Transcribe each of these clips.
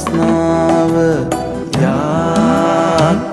වාස්නාව යාතිබුණා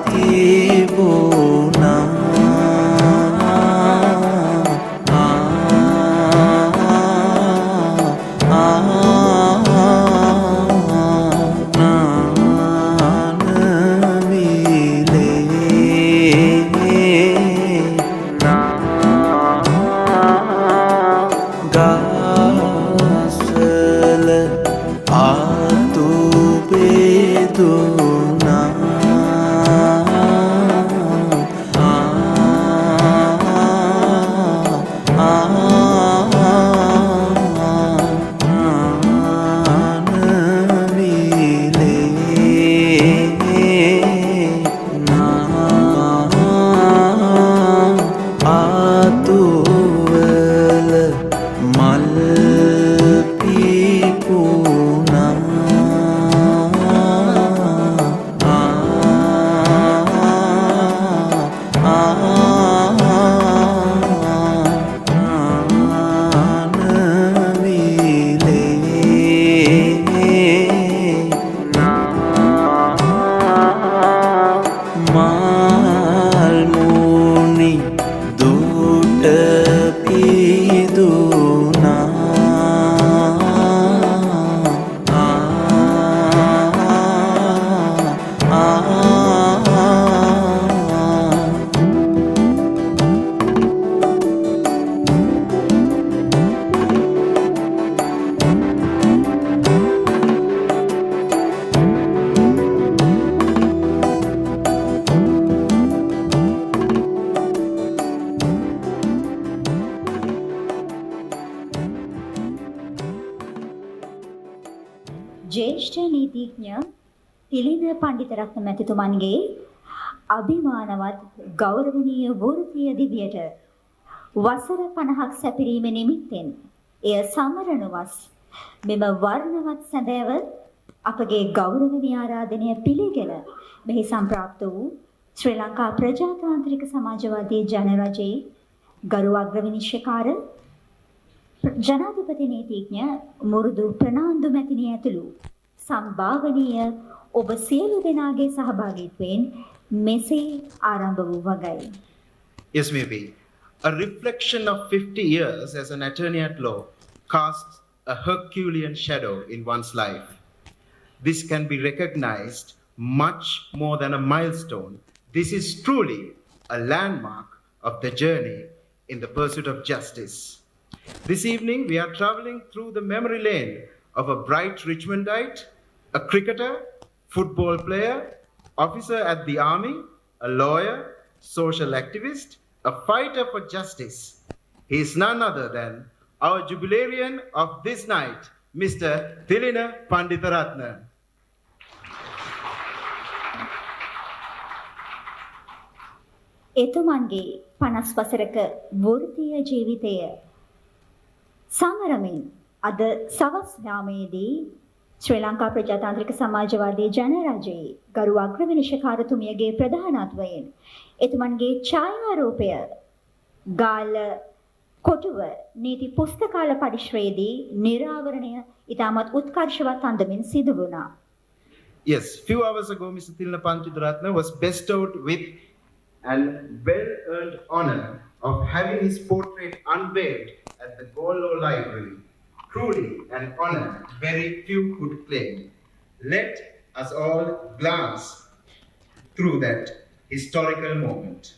ज्येष्ठ नीतिज्ञ තිලින පණ්ඩිතරත්න මැතිතුමන්ගේ අභිමානවත් ගෞරවනීය වෘත්තීය දිවියට වසර 50ක් සැපිරීම නිමිත්තෙන් එය සමරනවස් මෙම වර්ණවත් සැඳෑව අපගේ ගෞරවනීය ආරාධනය පිළිගෙන මෙහි සම්ප්‍රාප්ත වූ ශ්‍රී ලංකා ප්‍රජාතාන්ත්‍රික සමාජවාදී ජනරජයේ ගරු අග්‍රවිනිශ්චයකාර ජනාධිපති නීතිඥ මුරුදු ප්‍රනාන්දු මැතිණිය ඇතුළු සම්භාවනීය ඔබ සියලු දෙනාගේ සහභාගීත්වයෙන් මෙසේ ආරම්භ වූ වගයි. Yes, maybe. A reflection of 50 years as an attorney at law casts a Herculean shadow in one's life. This can be recognized much more than a milestone. This is truly a landmark of the journey in the pursuit of justice. This evening, we are traveling through the memory lane of a bright Richmondite, a cricketer, football player, officer at the army, a lawyer, social activist, a fighter for justice. He is none other than our jubilarian of this night, Mr. Thilina Panditharatne. එතුමන්ගේ 50 වසරක වෘත්තීය ජීවිතය සමරමින් අද සවස් යාමේදී ශ්‍රී ලංකා ප්‍රජාතාන්ත්‍රික සමාජවාදී ජනරජයේ ගරු අග්‍රවිනිශ්චයකාරතුමියගේ ප්‍රධානත්වයෙන් එතුමන්ගේ ඡායාරූපය ගාල්ල කොටුව නීති පුස්තකාල පරිශ්‍රයේදී නිරාවරණය ඉතාමත් උත්කර්ෂවත් අන්දමින් සිදු වුණා. Yes, few hours ago, Mr. Thilina Panditharatne was bestowed with an well-earned honor of having his portrait unveiled at the Gollo Library. Truly an honor very few could claim. Let us all glance through that historical moment.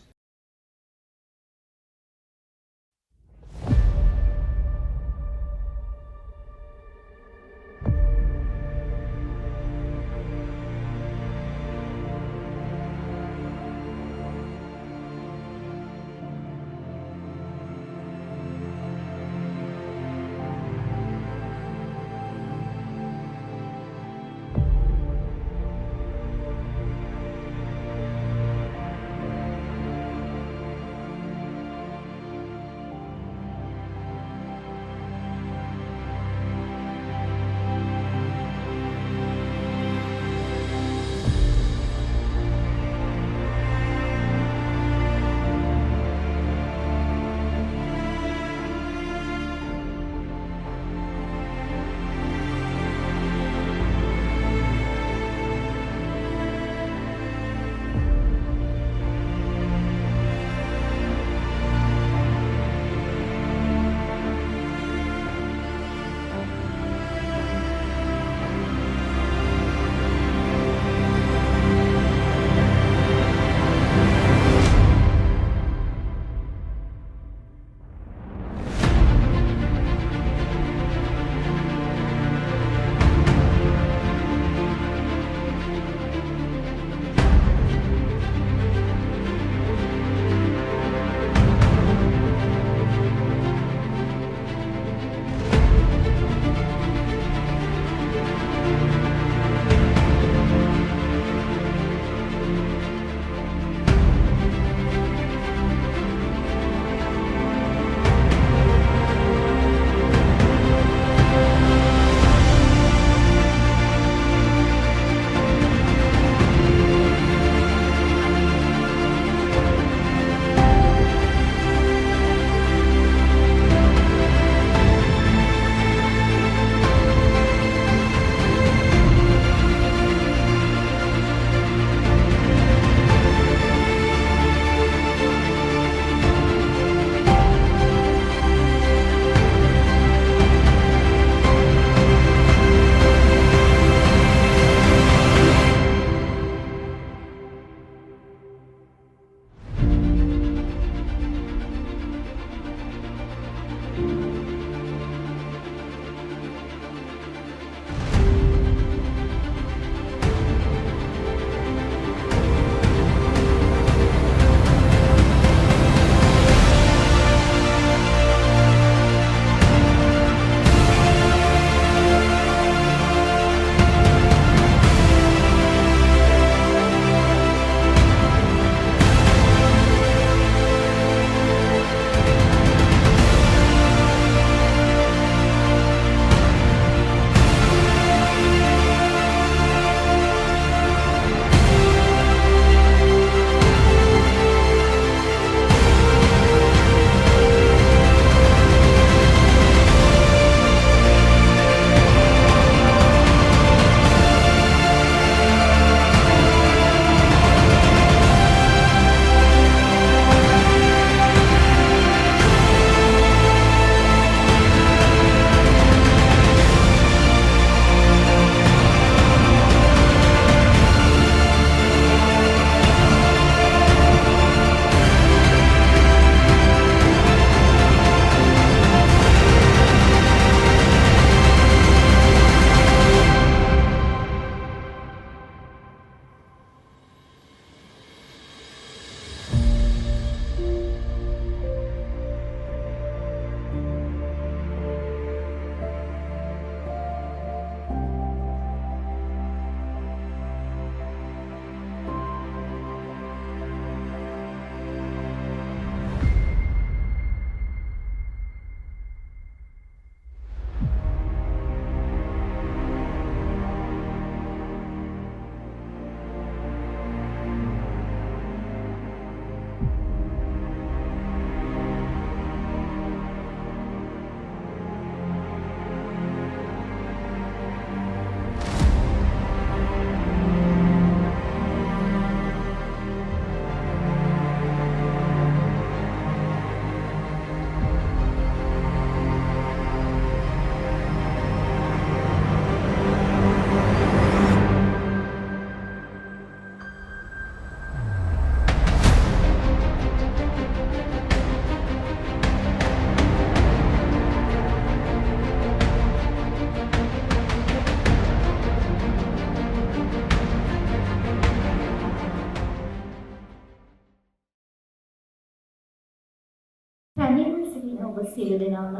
සියලු දෙනාම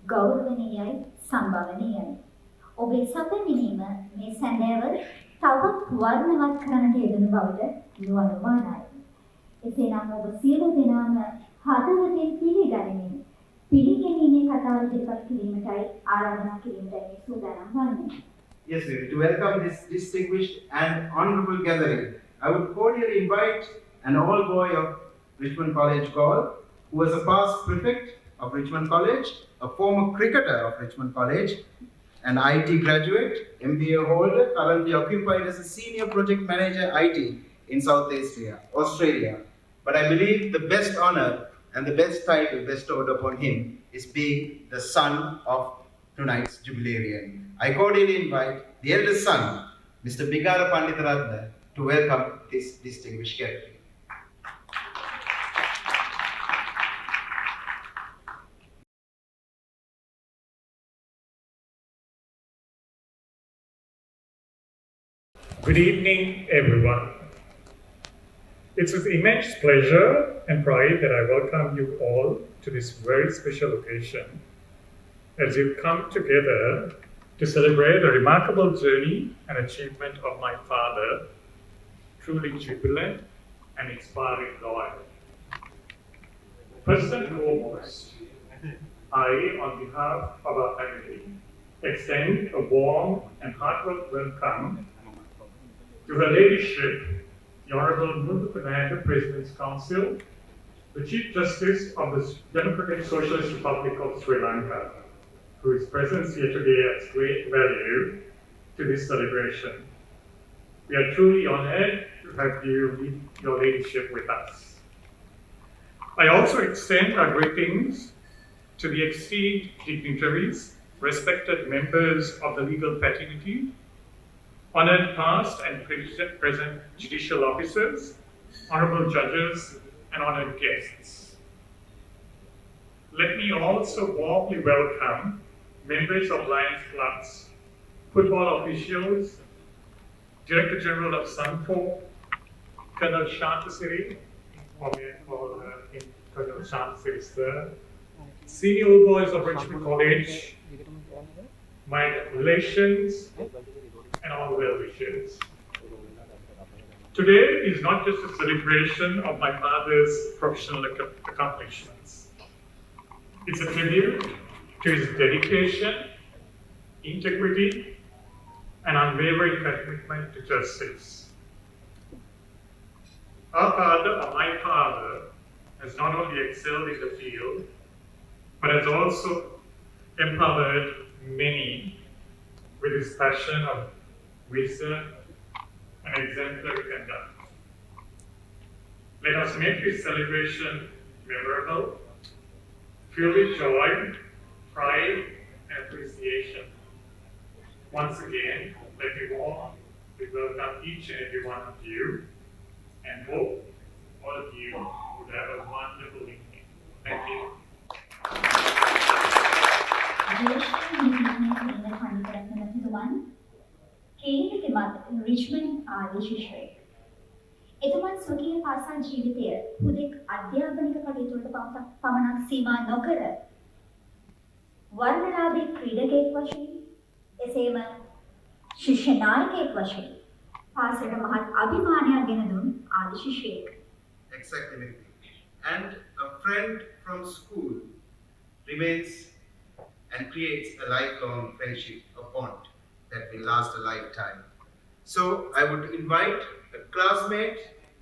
ගෞරවනීයයි සම්භාවනීයයි. ඔබේ සැපැනීම මේ සැඳෑව තවත් වර්ණවත් කරන්නට යෙදුණු බවට නුවණුමානයි. එසේනම් ඔබ සියලු දෙනාම හදවතින් පිළිගැනීමේ කතාව ඉදිරිපත් කිරීමටයි ආරාධනා කිරීමටයි මේ සූදානම් වන්නේ. Yes, sir. To welcome this distinguished and honorable gathering, I would cordially invite an old boy of Richmond College Gaul, who was a past prefect of Richmond College, a former cricketer of Richmond College, an IT graduate, MBA holder, currently occupied as a senior project manager IT in South Asia, Australia. But I believe the best honor and the best title bestowed upon him is being the son of tonight's jubilarian. I cordially invite the eldest son, Mr. Thilina Panditharatne, to welcome this distinguished gathering. Good evening, everyone. It's with immense pleasure and pride that I welcome you all to this very special occasion as you've come together to celebrate the remarkable journey and achievement of my father, truly jubilant and inspiring life. First and foremost, I, on behalf of our family, extend a warm and heartfelt welcome to Her Ladyship, the Honourable Murthy President's Council, the Chief Justice of the Democratic Socialist Republic of Sri Lanka, whose presence here today adds great value to this celebration. We are truly honoured to have you lead your ladyship with us. I also extend our greetings to the esteemed dignitaries, respected members of the legal fraternity, honoured past and present judicial officers, honourable judges, and honoured guests. Let me also warmly welcome members of Lions Clubs, football officials, Director General of Suncorp, Colonel Shantasiri, or may I call him Colonel Shantasiri sir, senior boys of Richmond College, my relations, and all well-wishers. Today is not just a celebration of my father's professional accomplishments. It's a tribute to his dedication, integrity, and unwavering commitment to justice. Our father, or my father, has not only excelled in the field, but has also empowered many with his passion of wisdom and exemplary conduct. Let us make this celebration memorable, filled with joy, pride, and appreciation. Once again, let me warmly welcome each and every one of you and hope all of you would have a wonderful evening. Thank you. Richmond ආදී ශිෂ්‍යයෙක්. එතුමන් ස්වකීය පාසල් ජීවිතය හුදෙක් අධ්‍යාපනික කටයුතු වලට පමණක් සීමා නොකර වර්ණලාභී ක්‍රීඩකයෙක් වශයෙන් එසේම ශිෂ්‍ය නායකයෙක් වශයෙන් පාසලට මහත් අභිමානයක් ගෙන දුන් ආදී ශිෂ්‍යයෙක්. Exactly. And a friend from school remains and creates a lifelong friendship, a bond that will last a lifetime. So I would invite a classmate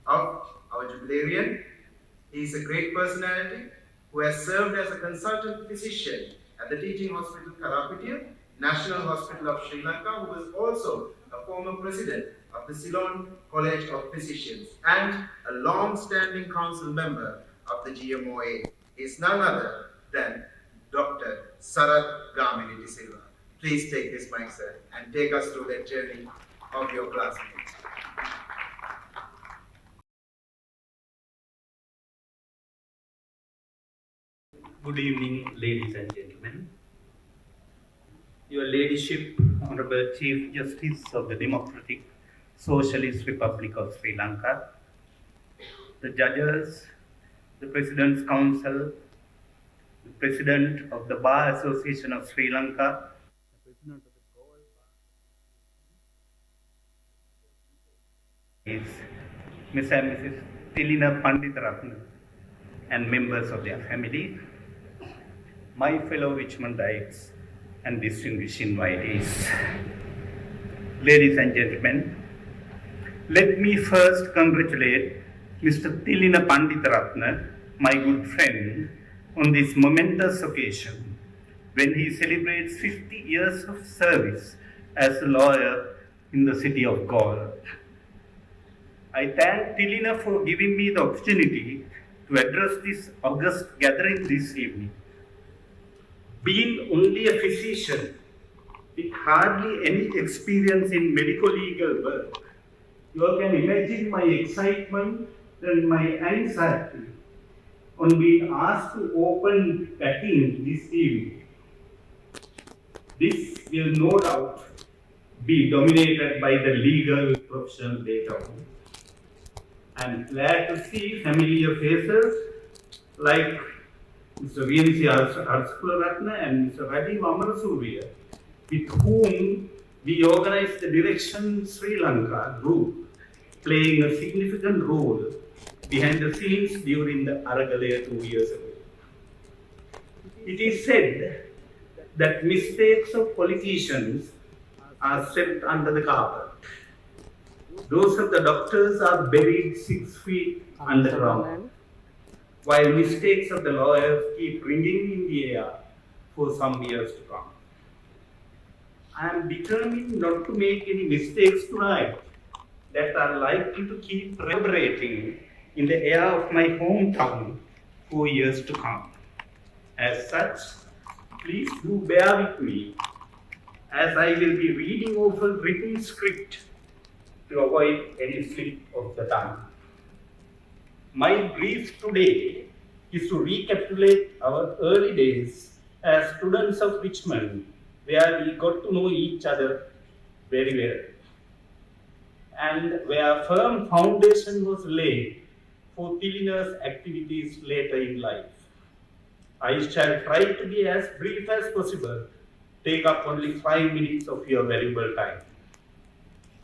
of our jubilarian. He is a great personality who has served as a consultant physician at the Teaching Hospital Karapitiya, National Hospital of Sri Lanka, who was also a former president of the Ceylon College of Physicians and a long-standing council member of the GMOA. He is none other than Dr. Sarath Gamini De Silva. Please take this mic, sir, and take us through that journey of your classmates. Good evening, ladies and gentlemen. Your Ladyship, Honorable Chief Justice of the Democratic Socialist Republic of Sri Lanka, the judges, the President's Council, President of the Bar Association of Sri Lanka, is Mr. and Mrs. Thilina Panditharatne and members of their family, my fellow Richmondites and distinguished invitees. Ladies and gentlemen, let me first congratulate Mr. Thilina Panditharatne, my good friend, on this momentous occasion when he celebrates 50 years of service as a lawyer in the city of Galle. I thank Thilina for giving me the opportunity to address this august gathering this evening. Being only a physician with hardly any experience in medical legal work, you can imagine my excitement and my anxiety on being asked to open packing this evening. This will no doubt be dominated by the legal profession later on. I'm glad to see familiar faces like Mr. V.N.C. Arsularatne and Mr. Rajiv Amarasuriya, with whom we organized the Direction Sri Lanka group, playing a significant role behind the scenes during the Aragalaya 2 years ago. It is said that mistakes of politicians are swept under the carpet. Those of the doctors are buried 6 feet underground, while mistakes of the lawyers keep ringing in the air for some years to come. I am determined not to make any mistakes tonight that are likely to keep reverberating in the air of my hometown for years to come. As such, please do bear with me as I will be reading off a written script to avoid any slip of the tongue. My brief today is to recapitulate our early days as students of Richmond, where we got to know each other very well, and where a firm foundation was laid for Thilina's activities later in life. I shall try to be as brief as possible, take up only 5 minutes of your valuable time.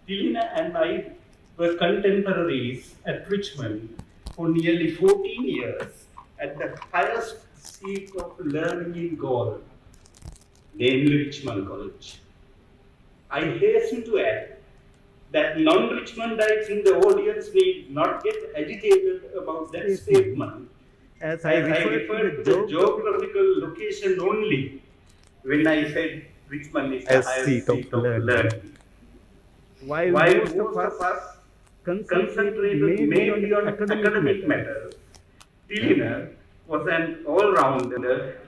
Thilina and I were contemporaries at Richmond for nearly 14 years at the highest seat of learning in Galle, namely Richmond College. I hasten to add that non-Richmondites in the audience need not get agitated about that statement, as I referred to the geographical location only when I said Richmond is the highest seat of learning. While most of us concentrated mainly on academic matters, Thilina was an all-rounder,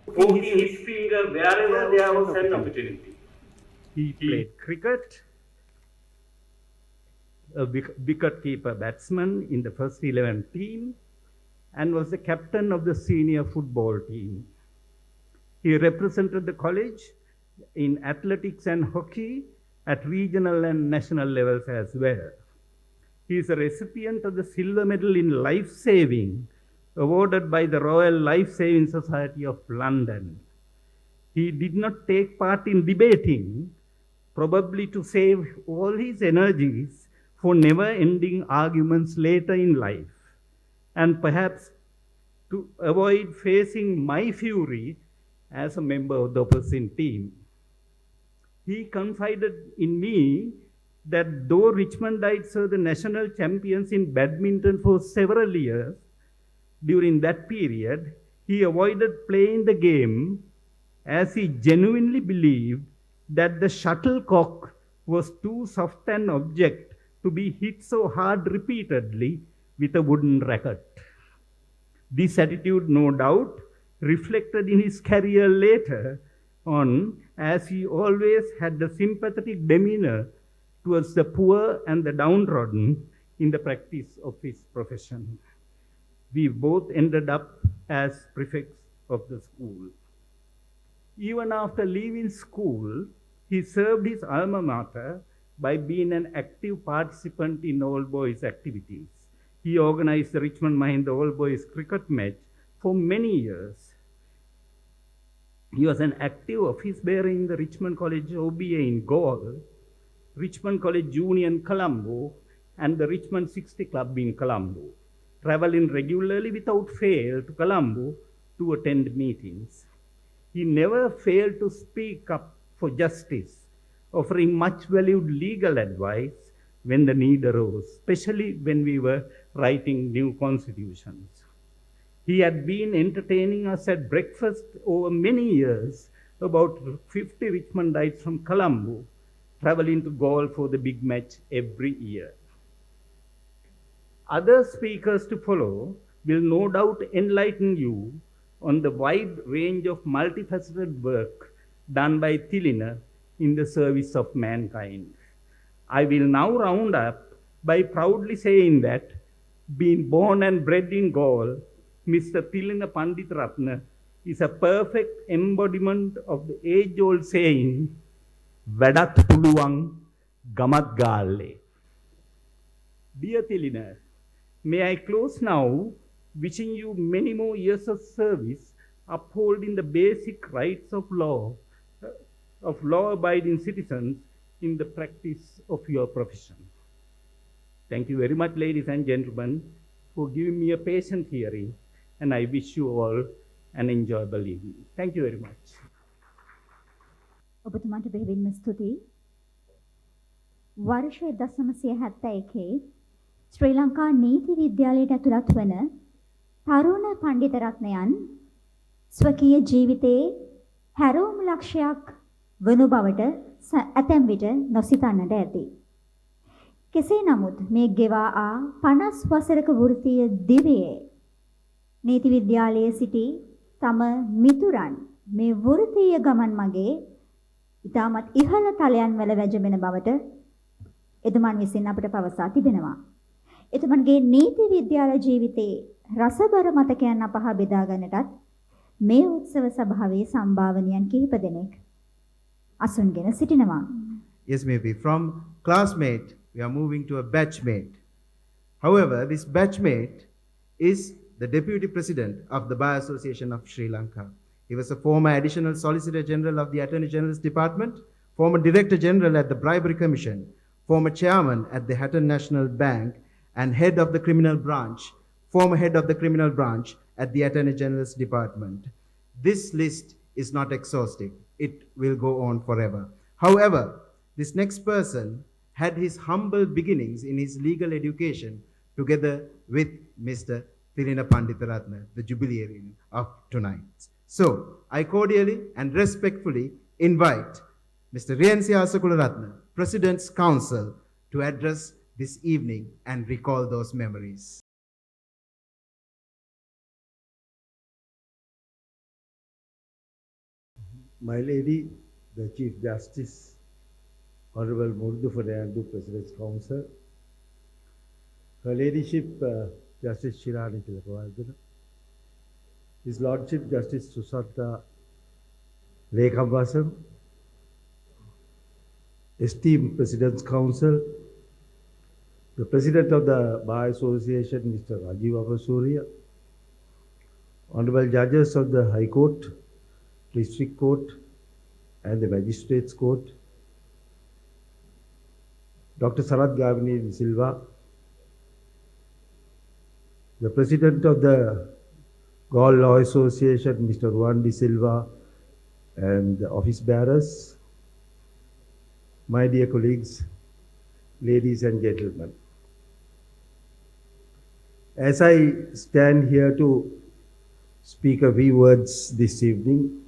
poking his finger wherever there was an opportunity. He played cricket, a wicket-keeper batsman in the first 11 team, and was the captain of the senior football team. He represented the college in athletics and hockey at regional and national levels as well. He is a recipient of the Silver Medal in Life Saving, awarded by the Royal Life Saving Society of London. He did not take part in debating, probably to save all his energies for never-ending arguments later in life, and perhaps to avoid facing my fury as a member of the opposing team. He confided in me that though Richmondites were the national champions in badminton for several years, during that period, he avoided playing the game as he genuinely believed that the shuttlecock was too soft an object to be hit so hard repeatedly with a wooden racket. This attitude, no doubt, reflected in his career later on, as he always had a sympathetic demeanor towards the poor and the downtrodden in the practice of his profession. We both ended up as prefects of the school. Even after leaving school, he served his alma mater by being an active participant in all boys activities. He organized the Richmond Mahinda all boys cricket match for many years. He was an active office bearer in the Richmond College OBA in Gaul, Richmond College Junior in Colombo, and the Richmond 60 Club in Colombo, traveling regularly without fail to Colombo to attend meetings. He never failed to speak up for justice, offering much valued legal advice when the need arose, especially when we were writing new constitutions. He had been entertaining us at breakfast over many years, about 50 Richmondites from Colombo, traveling to Gaul for the big match every year. Other speakers to follow will no doubt enlighten you on the wide range of multifaceted work done by Thilina in the service of mankind. I will now round up by proudly saying that, being born and bred in Gaul, Mr. Thilina Panditharatne is a perfect embodiment of the age-old saying, "Vedat puluwang gamat galle." Dear Thilina, may I close now wishing you many more years of service, upholding the basic rights of law-abiding citizens in the practice of your profession. Thank you very much, ladies and gentlemen, for giving me a patient hearing, and I wish you all an enjoyable evening. Thank you very much. ඔබතුමාට බෙහෙවින්ම ස්තුතියි. වර්ෂ 1971 ශ්‍රී ලංකා නීති විද්‍යාලයට ඇතුළත් වන තරුණ පණ්ඩිතරත්නයන් ස්වකීය ජීවිතයේ හැරවුම් ලක්ෂයක් වනු බවට ඇතැම් විට නොසිතන්නට ඇති. කෙසේ නමුත් මේ ගෙවා ආ 50 වසරක වෘත්තීය දිවියේ නීති විද්‍යාලයේ සිටි තම මිතුරන් මේ වෘත්තීය ගමන් මගේ ඉතාමත් ඉහළ තලයන් වල වැජඹෙන බවට එතුමන් විසින් අපට පවසා තිබෙනවා. එතුමන්ගේ නීති විද්‍යාල ජීවිතයේ රසබර මතකයන් අප හා බෙදා ගන්නටත් මේ උත්සව සභාවේ සම්භාවනීයන් කිහිප දෙනෙක් අසුන්ගෙන සිටිනවා. Yes, maybe. From classmate, we are moving to a batchmate. However, this batchmate is the Deputy President of the Bar Association of Sri Lanka. He was a former Additional Solicitor General of the Attorney General's Department, former Director General at the Bribery Commission, former Chairman at the Hatton National Bank, and Head of the Criminal Branch, former Head of the Criminal Branch at the Attorney General's Department. This list is not exhaustive. It will go on forever. However, this next person had his humble beginnings in his legal education together with Mr. Thilina Panditharatne, the jubilarian of tonight. So, I cordially and respectfully invite Mr. Riensi Asakularatne, President's Council, to address this evening and recall those memories. My Lady, the Chief Justice, Honorable Murdu Fernando, President's Council, Her Ladyship, Justice Shirani Tilakawardena, His Lordship Justice Susanta Lekambasam, esteemed President's Council, the President of the Bar Association, Mr. Rajiv Avasurya, Honorable Judges of the High Court, District Court, and the Magistrates Court, Dr. Sarath Gavini De Silva, the President of the Gaul Law Association, Mr. Juan De Silva, and the office bearers, my dear colleagues, ladies and gentlemen. As I stand here to speak a few words this evening,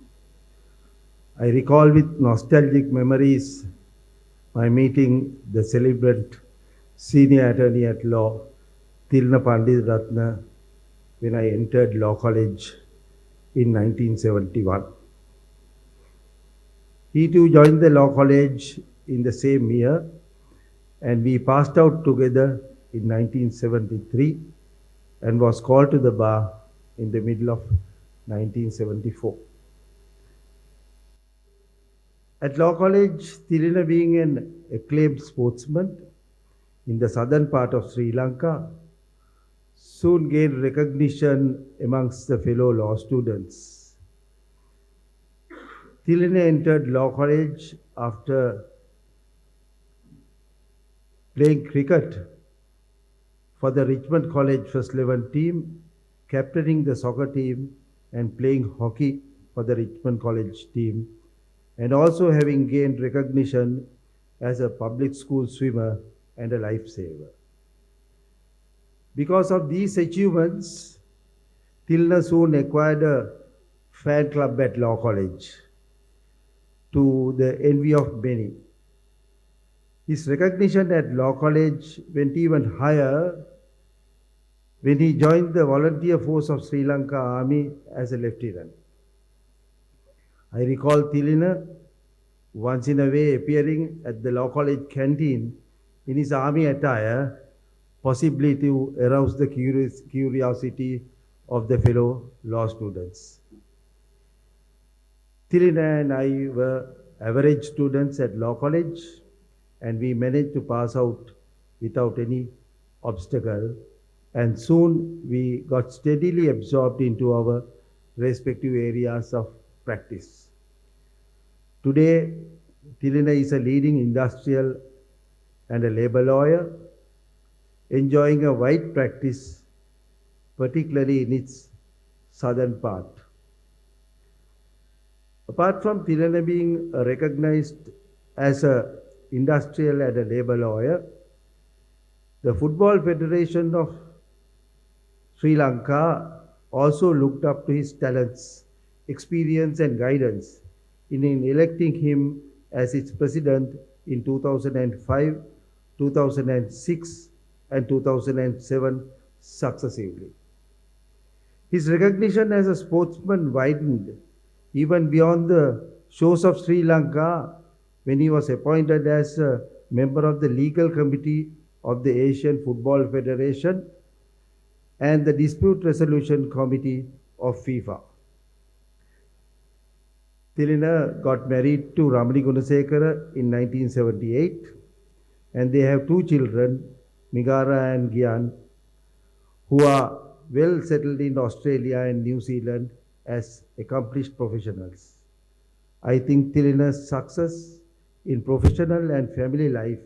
I recall with nostalgic memories my meeting the celebrant Senior Attorney at Law, Thilina Panditharatne, when I entered Law College in 1971. He too joined the Law College in the same year, and we passed out together in 1973 and was called to the bar in the middle of 1974. At Law College, Thilina, being an acclaimed sportsman in the southern part of Sri Lanka, soon gained recognition amongst the fellow law students. Thilina entered law college after playing cricket for the Richmond College First 11 team, captaining the soccer team, and playing hockey for the Richmond College team, and also having gained recognition as a public school swimmer and a lifesaver. Because of these achievements, Thilina soon acquired a fan club at Law College, to the envy of many. His recognition at Law College went even higher when he joined the volunteer force of Sri Lanka Army as a lieutenant. I recall Thilina once in a way appearing at the Law College canteen in his army attire, possibly to arouse the curiosity of the fellow law students. Thilina and I were average students at Law College, and we managed to pass out without any obstacle, and soon we got steadily absorbed into our respective areas of practice. Today, Thilina is a leading industrial and a labor lawyer, enjoying a wide practice, particularly in its southern part. Apart from Thilina being recognized as an industrial and a labor lawyer, the Football Federation of Sri Lanka also looked up to his talents, experience and guidance in electing him as its president in 2005, 2006 and 2007 successively. His recognition as a sportsman widened even beyond the shores of Sri Lanka when he was appointed as a member of the legal committee of the Asian Football Federation and the Dispute Resolution Committee of FIFA. Thilina got married to Ramani Gunasekara in 1978, and they have two children, Migara and Gyan, who are well settled in Australia and New Zealand as accomplished professionals. I think Thilina's success in professional and family life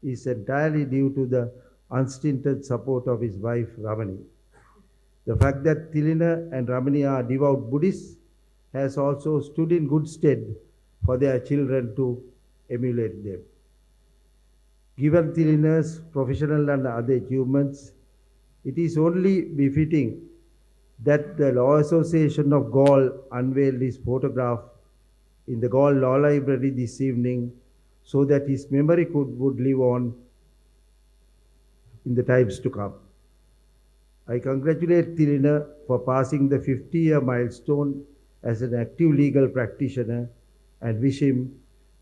is entirely due to the unstinted support of his wife Ramani. The fact that Thilina and Ramani are devout Buddhists has also stood in good stead for their children to emulate them. Given Thilina's professional and other achievements, it is only befitting that the Law Association of Gaul unveiled his photograph in the Gaul Law Library this evening so that his memory would live on in the times to come. I congratulate Thilina for passing the 50-year milestone as an active legal practitioner and wish him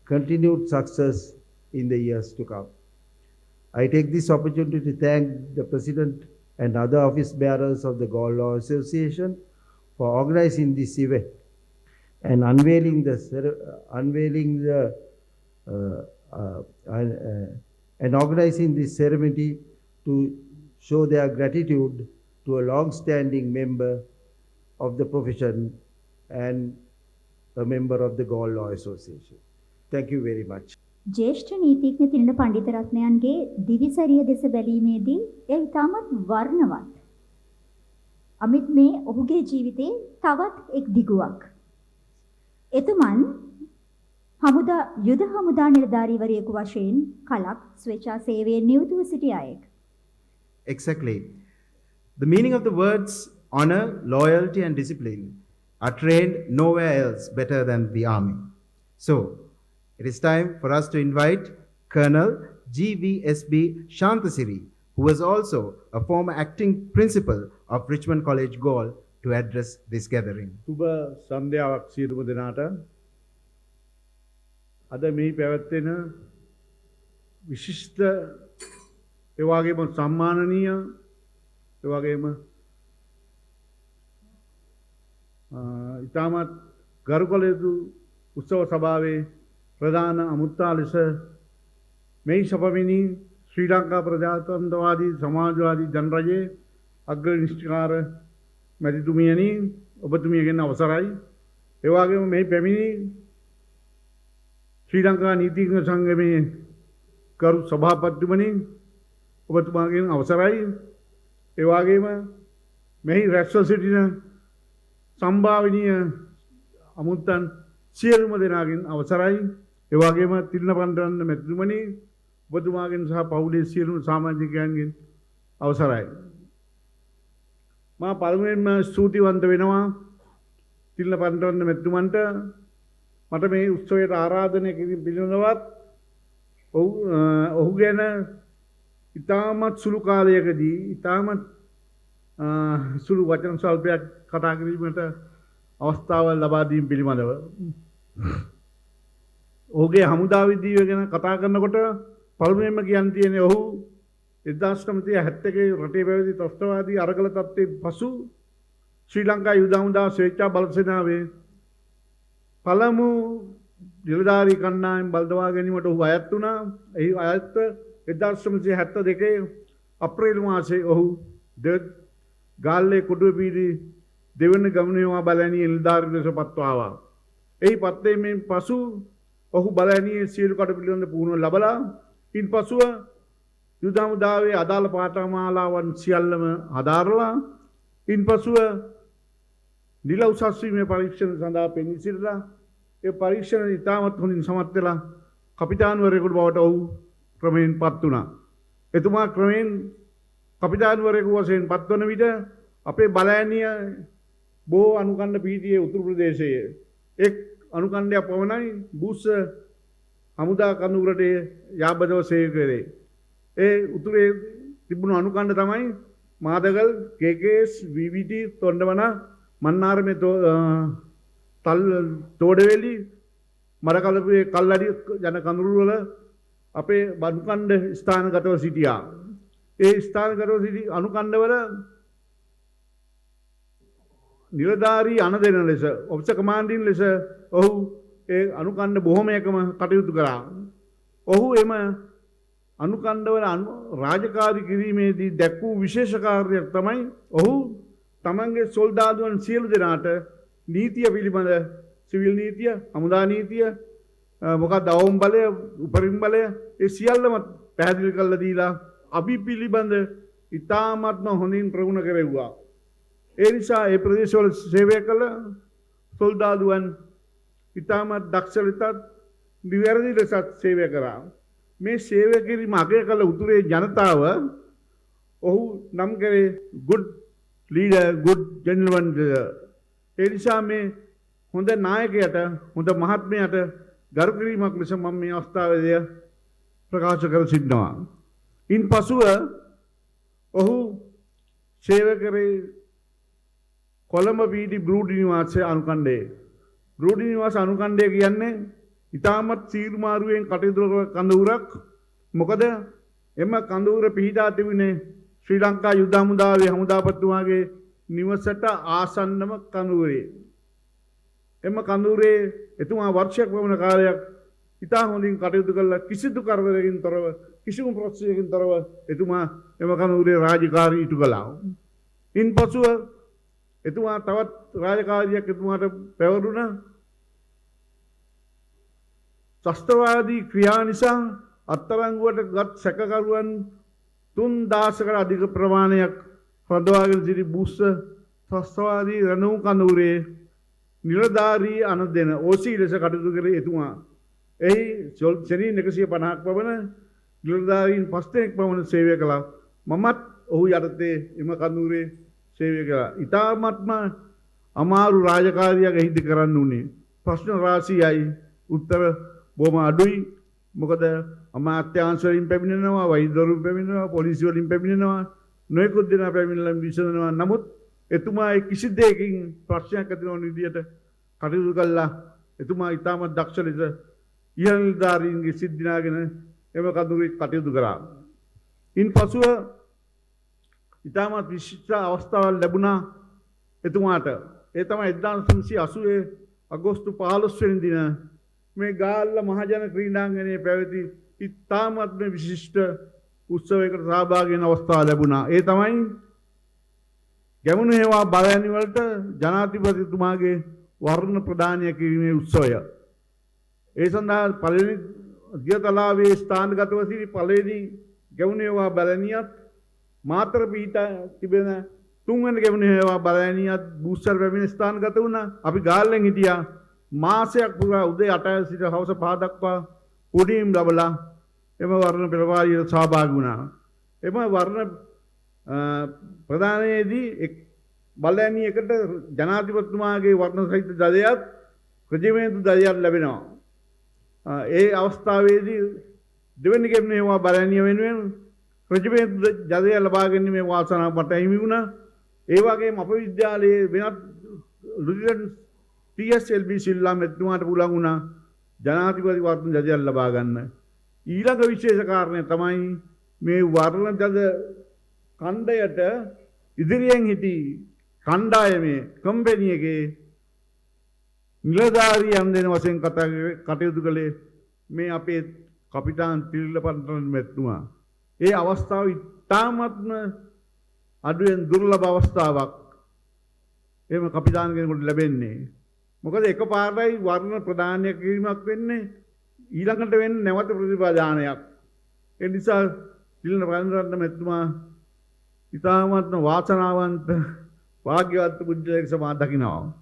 continued success in the years to come. I take this opportunity to thank the President and other office bearers of the Gaul Law Association for organizing this event and unveiling organizing this ceremony to show their gratitude to a long-standing member of the profession and a member of the Gaul Law Association. Thank you very much. ජේෂ්ඨ නීතිඥ තිලින පණ්ඩිතරත්නයන්ගේ දිවිසරිය දෙස බැලීමේදී එය ඉතාමත් වර්ණවත්. අමිත් මේ ඔහුගේ ජීවිතේ තවත් එක් දිගුවක්. එතුමන් හමුදා යුද හමුදා නිලධාරීවරයෙකු වශයෙන් කලක් ස්වේච්ඡා සේවයේ නියුතුව සිටි අයෙක්. Exactly. The meaning of the words honor, loyalty and discipline are trained nowhere else better than the army. So, it is time for us to invite Colonel GVSB Shantasiri, who was also a former acting principal of Richmond College, Gaul, to address this gathering. සුබ සන්ධ්‍යාවක් සියලුම දෙනාට. අද මේ පැවැත්වෙන විශිෂ්ට ඒ වගේම සම්මානනීය ඒ වගේම ඉතාමත් ගරුකල යුතු උත්සව සභාවේ ප්‍රධාන අමුත්තා ලෙස මේ සපමිනි ශ්‍රී ලංකා ප්‍රජාතන්ත්‍රවාදී සමාජවාදී ජනරජයේ අග්‍රනිෂ්ඨකාර මැතිතුමියනි ඔබතුමියගෙන් අවසරයි. ඒ වගේම මේ පැමිණි ශ්‍රී ලංකා නීතිඥ සංගමේ කරු සභාපතිතුමනි ඔබතුමාගෙන් අවසරයි. ඒ වගේම මෙහි රැස්ව සිටින සම්භාවනීය අමුත්තන් සියලුම දෙනාගෙන් අවසරයි. ඒ වගේම තිලින පණ්ඩිතාරත්න මැතිතුමනි ඔබතුමාගෙන් සහ පවුලේ සියලුම සමාජිකයන්ගෙන් අවසරයි. මා පළමුවෙන්ම ස්තුතිවන්ත වෙනවා තිලින පණ්ඩිතාරත්න මැතිතුමන්ට මට මේ උත්සවයට ආරාධනය කිරීම පිළිබඳවත් ඔහු ගැන ඉතාමත් සුළු කාලයකදී ඉතාමත් සුළු වචන ස්වල්පයක් කතා කිරීමට අවස්ථාව ලබා දීම පිළිබඳව ඔහුගේ හමුදා විද්‍යාව ගැන කතා කරනකොට පළමුවෙන්ම කියන්න තියෙන්නේ ඔහු 1971 රටේ පැවති ත්‍රස්තවාදී අරගල තත්ත්වයෙන් පසු ශ්‍රී ලංකා යුද හමුදා ස්වේච්ඡා බල සේනාවේ පළමු නිලධාරී කණ්ඩායම් බල්දවා ගැනීමට ඔහු අයත් වුණා. එහි අයත්ව 1972 අප්‍රේල් මාසයේ ඔහු ගාල්ලේ කොටුවේ පිහිටි දෙවන ගමනේවා බලෑනියේ නිලධාරී ලෙස පත්ව ආවා. එහි පත්වීමෙන් පසු ඔහු බලෑනියේ සියලු කටයුතු පුහුණුව ලබලා ඉන්පසුව යුද හමුදාවේ අදාළ පාඨමාලාවන් සියල්ලම හදාරලා ඉන්පසුව නිල උසස් වීමේ පරීක්ෂණ සඳහා පෙනී සිටලා ඒ පරීක්ෂණ ඉතාමත් හොඳින් සමත් වෙලා කපිතාන්වරයෙකුට බවට ඔහු ක්‍රමයෙන් පත් වුණා. එතුමා ක්‍රමයෙන් කපිතාන්වරයෙකු වශයෙන් පත්වන විට අපේ බලෑනිය බොහෝ අනුකණ්ඩ පිහිටියේ උතුරු ප්‍රදේශයේ එක් අනුකණ්ඩයක් පමණයි බුස්ස හමුදා කඳුරට යාබදව සේවය කරේ. ඒ උතුරේ තිබුණු අනුකණ්ඩ තමයි මාදගල්, කේකේස්, විවිටි, තොණ්ඩවන, මන්නාරමේ තෝඩවැලි, මරකලපුවේ කල්ලඩි යන කඳුරු වල අපේ අනුකණ්ඩ ස්ථානගතව සිටියා. ඒ ස්ථානගතව සිටි අනුකණ්ඩවල නිලධාරී අනදෙන ලෙස ඔෆිසර් කමාන්ඩින් ලෙස ඔහු ඒ අනුකණ්ඩ බොහොමයකම කටයුතු කළා. ඔහු එම අනුකණ්ඩවල රාජකාරී කිරීමේදී දැක් වූ විශේෂ කාර්යයක් තමයි ඔහු තමන්ගේ සොල්දාදුවන් සියලු දෙනාට නීතිය පිළිබඳ සිවිල් නීතිය, හමුදා නීතිය, මොකක්ද අවම බලය, උපරිම බලය ඒ සියල්ලම පැහැදිලි කරලා දීලා අපි පිළිබඳ ඉතාමත්ම හොඳින් ප්‍රගුණ කෙරෙව්වා. ඒ නිසා ඒ ප්‍රදේශවල සේවය කළ සොල්දාදුවන් ඉතාමත් දක්ෂ ලෙසත් නිවැරදි ලෙසත් සේවය කරා. මේ සේවය කිරීම අගය කළ උතුරේ ජනතාව ඔහු නම් කරේ good leader, good gentleman. ඒ නිසා මේ හොඳ නායකයට, හොඳ මහත්මයාට ගරු කිරීමක් ලෙස මම මේ අවස්ථාවේදී ප්‍රකාශ කර සිටිනවා. ඉන්පසුව ඔහු සේවය කරේ කොළඹ පිහිටි බ්‍රූඩි නිවාස අනුකණ්ඩයේ. බ්‍රූඩි නිවාස අනුකණ්ඩය කියන්නේ ඉතාමත් සීරුමාරුවෙන් කටයුතු කඳවුරක්. මොකද එම කඳවුර පිහිටා තිබුණේ ශ්‍රී ලංකා යුද හමුදාවේ හමුදාපතිතුමාගේ නිවසට ආසන්නම කඳවුරේ. එම කඳවුරේ එතුමා වර්ෂයක් වන කාලයක් ඉතා හොඳින් කටයුතු කළා. කිසිදු කරදරයකින් තොරව, කිසිම ප්‍රශ්නයකින් තොරව එතුමා එම කඳවුරේ රාජකාරී ඉටු කළා. ඉන්පසුව එතුමා තවත් රාජකාරියක් එතුමාට පැවරුණා. ත්‍රස්තවාදී ක්‍රියා නිසා අත්අඩංගුවට ගත් සැකකරුවන් 3000කට අධික ප්‍රමාණයක් රඳවාගෙන සිටි බුස්ස ත්‍රස්තවාදී රණව් කඳවුරේ නිලධාරී අනදෙන ඕසී ලෙස කටයුතු කරේ එතුමා. එහි සෙනීන් 150ක් පමණ නිලධාරීන් 5 දෙනෙක් පමණ සේවය කළා. මමත් ඔහු යටතේ එම කඳවුරේ සේවය කළා. ඉතාමත්ම අමාරු රාජකාරියක් එහිදී කරන්න උනේ. ප්‍රශ්න රාශියයි, උත්තර බොහොම අඩුයි. මොකද අමාත්‍යාංශ වලින් පැමිණෙනවා, වෛද්‍යවරුන් පැමිණෙනවා, පොලිසිය වලින් පැමිණෙනවා, නොයෙකුත් දෙනා පැමිණලා විසඳනවා. නමුත් එතුමා කිසි දෙයකින් ප්‍රශ්නයක් ඇති නොවන විදියට කටයුතු කළා. එතුමා ඉතාමත් දක්ෂ ලෙස ඉහළ නිලධාරීන්ගේ සිත් දිනාගෙන එම කඳවුරේ කටයුතු කළා. ඉන්පසුව ඉතාමත් විශිෂ්ට අවස්ථාවක් ලැබුණා එතුමාට. ඒ තමයි 1980 අගෝස්තු 15 වෙනි දින මේ ගාල්ල මහජන ක්‍රීඩාංගණයේ පැවති ඉතාමත්ම විශිෂ්ට උත්සවයකට සහභාගී වෙන අවස්ථාව ලැබුණා. ඒ තමයි ගැමුණු හේවා බලෑනි වලට ජනාධිපතිතුමාගේ වර්ණ ප්‍රදානය කිරීමේ උත්සවය. ඒ සඳහා පළවෙනි දියතලාවේ ස්ථානගතව සිටි පළවෙනි ගැවුණේවා බැලණියත් මාතර පීඨ තිබෙන තුන්වෙනි ගැවුණේවා බැලණියත් බූස්සර් පැමිණ ස්ථානගත වුණා. අපි ගාල්ලෙන් හිටියා මාසයක් පුරා උදේ 8 සිට හවස 5 දක්වා පුඩිම් ලැබලා එම වර්ණ පෙරවාරියට සහභාගී වුණා. එම වර්ණ ප්‍රදානයේදී බලෑණි එකට ජනාධිපතිතුමාගේ වර්ණ සහිත දඩයත් රෙජිමේන්තු දඩයත් ලැබෙනවා. ඒ අවස්ථාවේදී දෙවෙනි ගෙම්නේවා බලෑණිය වෙනුවෙන් රෙජිමේන්තු දඩය ලබා ගැනීමේ වාසනාව මට හිමි වුණා. ඒ වගේම අප විද්‍යාලයේ වෙනත් ලුටිනන්ට් TSLB සිල්ලා මෙතුමාට පුළුවන් වුණා ජනාධිපති වර්ණ දඩය ලබා ගන්න. ඊළඟ විශේෂ කාරණය තමයි මේ වර්ණ දඩ කණ්ඩයට ඉදිරියෙන් හිටි කණ්ඩායමේ කම්පැනි එකේ නිලධාරියන් දෙන වශයෙන් කටයුතු කළේ මේ අපේ කපිතාන් තිලින පන්තරන් මෙතුමා. ඒ අවස්ථාව ඉතාමත්ම අඩුවෙන් දුර්ලභ අවස්ථාවක් එහෙම කපිතාන් කෙනෙකුට ලැබෙන්නේ. මොකද එකපාරයි වර්ණ ප්‍රදානය කිරීමක් වෙන්නේ ඊළඟට වෙන්නේ නැවත ප්‍රතිපදානයක්. ඒ නිසා තිලින පන්තරන් මෙතුමා ඉතාමත්ම වාසනාවන්ත වාග්යවන්ත පුජ්‍යලයක සමා දකිනවා.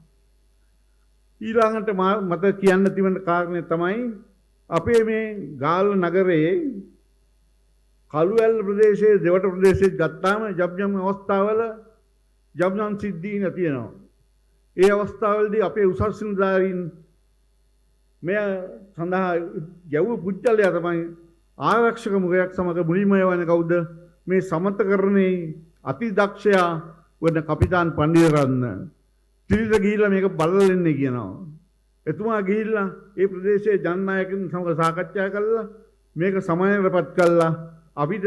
ඊළඟට මට කියන්න තිබෙන කාරණය තමයි අපේ මේ ගාල්ල නගරයේ කළුඇල්ල ප්‍රදේශයේ දෙවට ප්‍රදේශයේ ගත්තාම යම් අවස්ථාවල යම් සිද්ධීන් තියෙනවා. ඒ අවස්ථාවලදී අපේ උසස් නිලධාරීන් මෙය සඳහා යවු පුජ්‍යලයා තමයි ආරක්ෂක මුඛයක් සමග මුලින්ම යවන්නේ කවුද? මේ සමතකරණේ අති දක්ෂයා වන කපිතාන් පණ්ඩිතරත්න තිරිත ගිහිල්ලා මේක බලලා දෙන්නේ කියනවා. එතුමා ගිහිල්ලා ඒ ප්‍රදේශයේ ජනනායකයන් සමග සාකච්ඡා කළා මේක සමායනටපත් කළා අපිට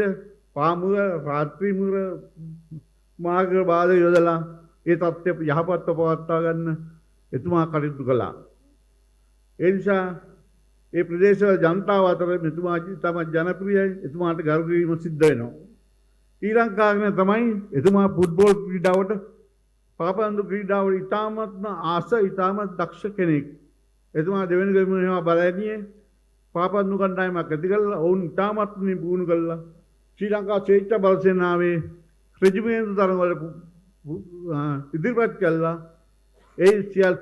පාමුර රාත්‍රී මුර මාර්ග බාධා යොදලා ඒ තත්ත්වය යහපත්ව පවත්වා ගන්න එතුමා කටයුතු කළා. ඒ නිසා ඒ ප්‍රදේශවල ජනතාව අතර මෙතුමා තමයි ජනප්‍රියයි. එතුමාට ගරු කිරීම සිද්ධ වෙනවා. ශ්‍රී ලංකාවේ තමයි එතුමා ෆුට්බෝල් ක්‍රීඩාවට පාපන්දු ක්‍රීඩාවට ඉතාමත්ම ආස ඉතාමත් දක්ෂ කෙනෙක්. එතුමා දෙවෙනි ගමනේවා බලෑනියේ පාපන්දු කණ්ඩායමක් ඇති කළා. ඔවුන් ඉතාමත්ම පුහුණු කළා. ශ්‍රී ලංකා ස්වේච්ඡා බල සේනාවේ රෙජිමේන්තු තරඟවල ඉදිරිපත් කළා. ඒ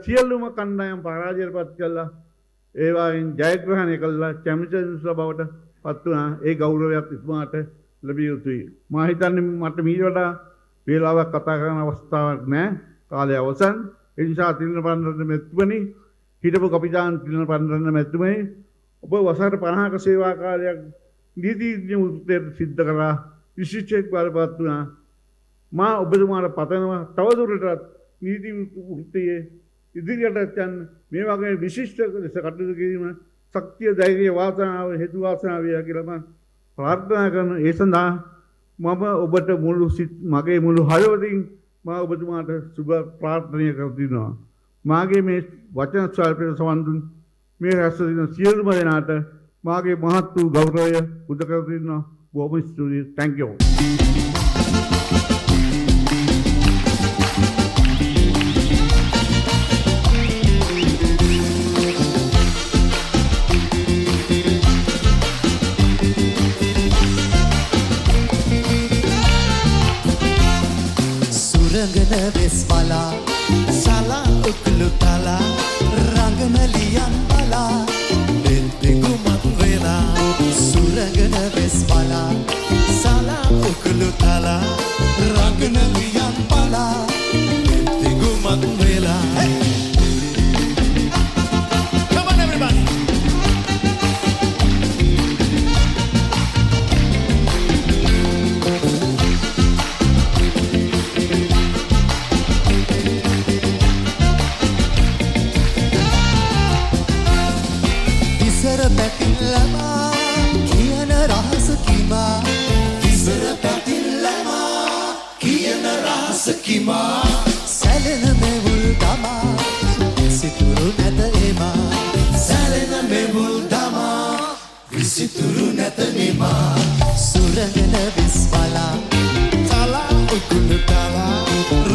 සියලුම කණ්ඩායම් පරාජයටපත් කළා. ඒ වගේම ජයග්‍රහණය කළා. චැම්පියන්ස් බවට පත් වුණා. ඒ ගෞරවයක් එතුමාට ලැබිය යුතුයි. මා හිතන්නේ මට මීට වඩා වේලාවක් කතා කරන අවස්ථාවක් නැහැ. කාලය අවසන්. ඒ නිසා තිලින පන්දරන මෙතුමනි හිටපු කපිතාන් තිලින පන්දරන මෙතුමනි ඔබ වසර 50ක සේවා කාලයක් නීතිඥ වෘත්තියට සිද්ධ කරා විශිෂ්ටයෙක් බවපත් වුණා. මා ඔබතුමාට පතනවා තවදුරටත් නීති වෘත්තියේ ඉදිරියට යන්න මේ වගේ විශිෂ්ට ලෙස කටයුතු කිරීම ශක්තිය ධෛර්යය වාසනාව හේතු වාසනාව වේ කියලා මම ප්‍රාර්ථනා කරන ඒ සඳහා මම ඔබට මගේ මුළු හදවතින් මා ඔබතුමාට සුබ ප්‍රාර්ථනා කර තිනවා. මාගේ මේ වචන ස්වල්පයට සවන් දුන් මේ රැස් වෙන සියලුම දෙනාට මාගේ මහත් වූ ගෞරවය උද කර තිනවා. බොහොම ස්තුතියි. Thank you. රංගන වෙස් බලා සලා උකුළු තලා රංගන ලියන් බලා දෙද්දෙකුමත් වෙලා සුරංගන වෙස් බලා සලා උකුළු තලා රංගන ලියන් බලා දෙද්දෙකුමත් වෙලා. Come on everybody. Sakima Salena mevul dama Visituru neta ema Salena mevul dama Visituru neta ema Surangana visvala Tala ukulu tala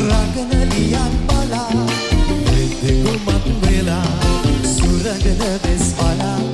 Rangana liyan bala Deku mat vela Surangana visvala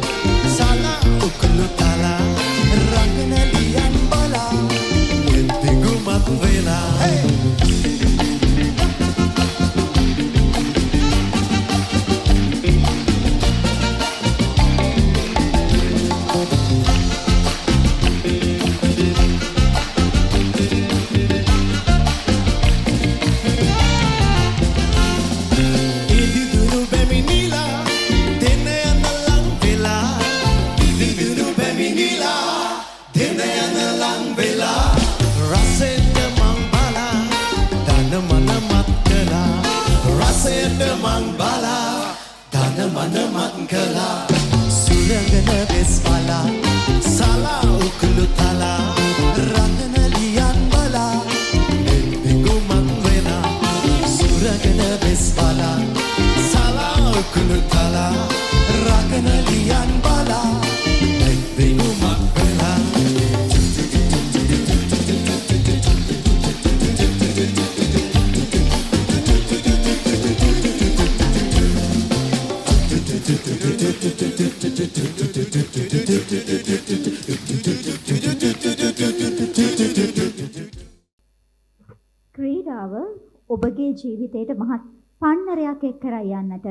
ඔබගේ ජීවිතයට මහත් පන්නරයක් එක් කර යන්නට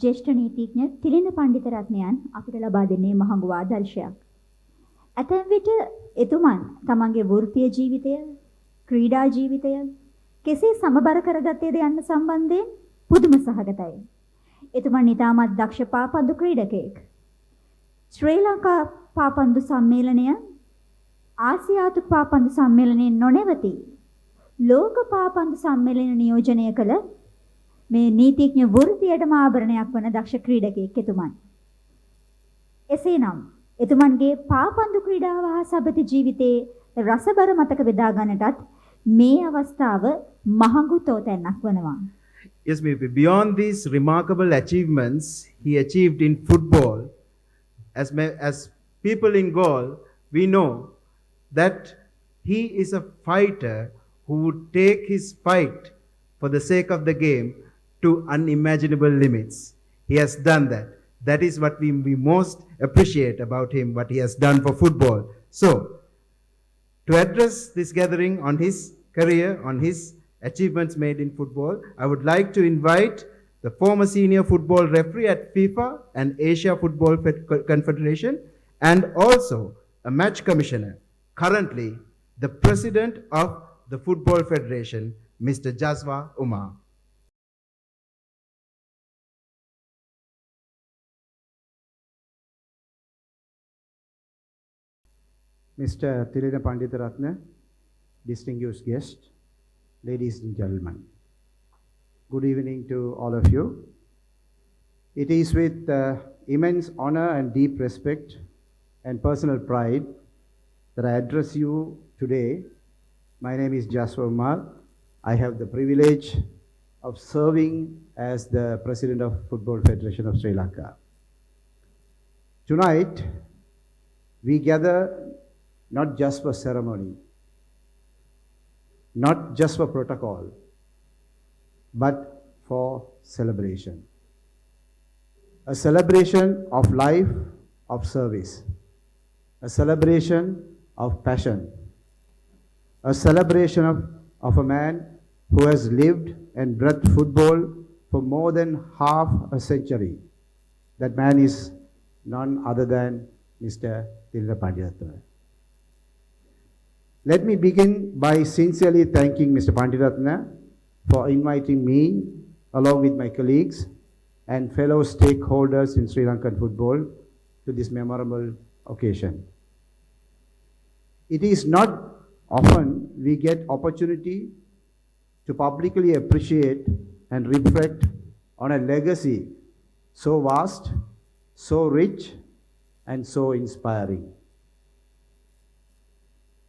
ජ්‍යෙෂ්ඨ නීතිඥ තිලින පණ්ඩිතරත්නයන් අපිට ලබා දෙන්නේ මහඟු ආදර්ශයක්. ඇතැම් විට එතුමන් තමන්ගේ වෘත්තීය ජීවිතය, ක්‍රීඩා ජීවිතය කෙසේ සමබර කරගත්තේද යන්න සම්බන්ධයෙන් පුදුම සහගතයි. එතුමන් ඉතාමත් දක්ෂ පාපන්දු ක්‍රීඩකයෙක්. ශ්‍රී ලංකා පාපන්දු සම්මේලනය ආසියාතු පාපන්දු සම්මේලනයෙන් නොනැවති ලෝක පාපන්දු සම්මේලනය නියෝජනය කළ මේ නීතිඥ වෘත්තියටම ආභරණයක් වන දක්ෂ ක්‍රීඩකයෙක් එතුමන්. එසේනම් එතුමන්ගේ පාපන්දු ක්‍රීඩාව හා සබති ජීවිතයේ රසබර මතක බෙදා ගන්නටත් මේ අවස්ථාව මහඟු තෝතැන්නක් වනවා. Yes, maybe beyond these remarkable achievements he achieved in football, as people in goal, we know that he is a fighter who would take his fight for the sake of the game to unimaginable limits. He has done that. That is what we most appreciate about him, what he has done for football. So, to address this gathering on his career, on his achievements made in football, I would like to invite the former senior football referee at FIFA and Asia Football Confederation, and also a match commissioner, currently the president of the Football Federation, Mr. Jaswa Umar. Mr. Thilina Panditharatne, distinguished guest, ladies and gentlemen, good evening to all of you. It is with immense honor and deep respect and personal pride that I address you today. My name is Jaswa Umar. I have the privilege of serving as the President of Football Federation of Sri Lanka. Tonight, we gather not just for ceremony, not just for protocol, but for celebration. A celebration of life, of service. A celebration of passion. A celebration of a man who has lived and breathed football for more than half a century. That man is none other than Mr. Thilina Panditharatne. Let me begin by sincerely thanking Mr. Panditharatne for inviting me, along with my colleagues and fellow stakeholders in Sri Lankan football, to this memorable occasion. It is not often we get opportunity to publicly appreciate and reflect on a legacy so vast, so rich, and so inspiring.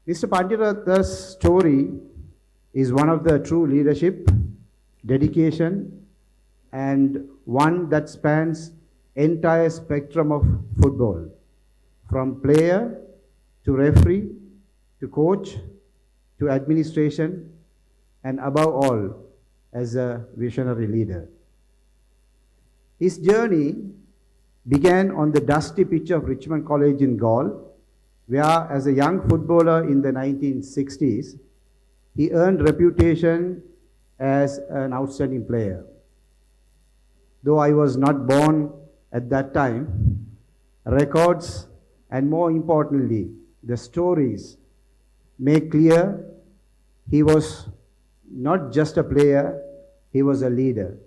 Mr. Panditharatne's story is one of the true leadership, dedication, and one that spans entire spectrum of football, from player to referee to coach to administration, and above all, as a visionary leader. His journey began on the dusty pitch of Richmond College in Gaul, where as a young footballer in the 1960s, he earned reputation as an outstanding player. Though I was not born at that time, records and more importantly, the stories make clear he was not just a player, he was a leader.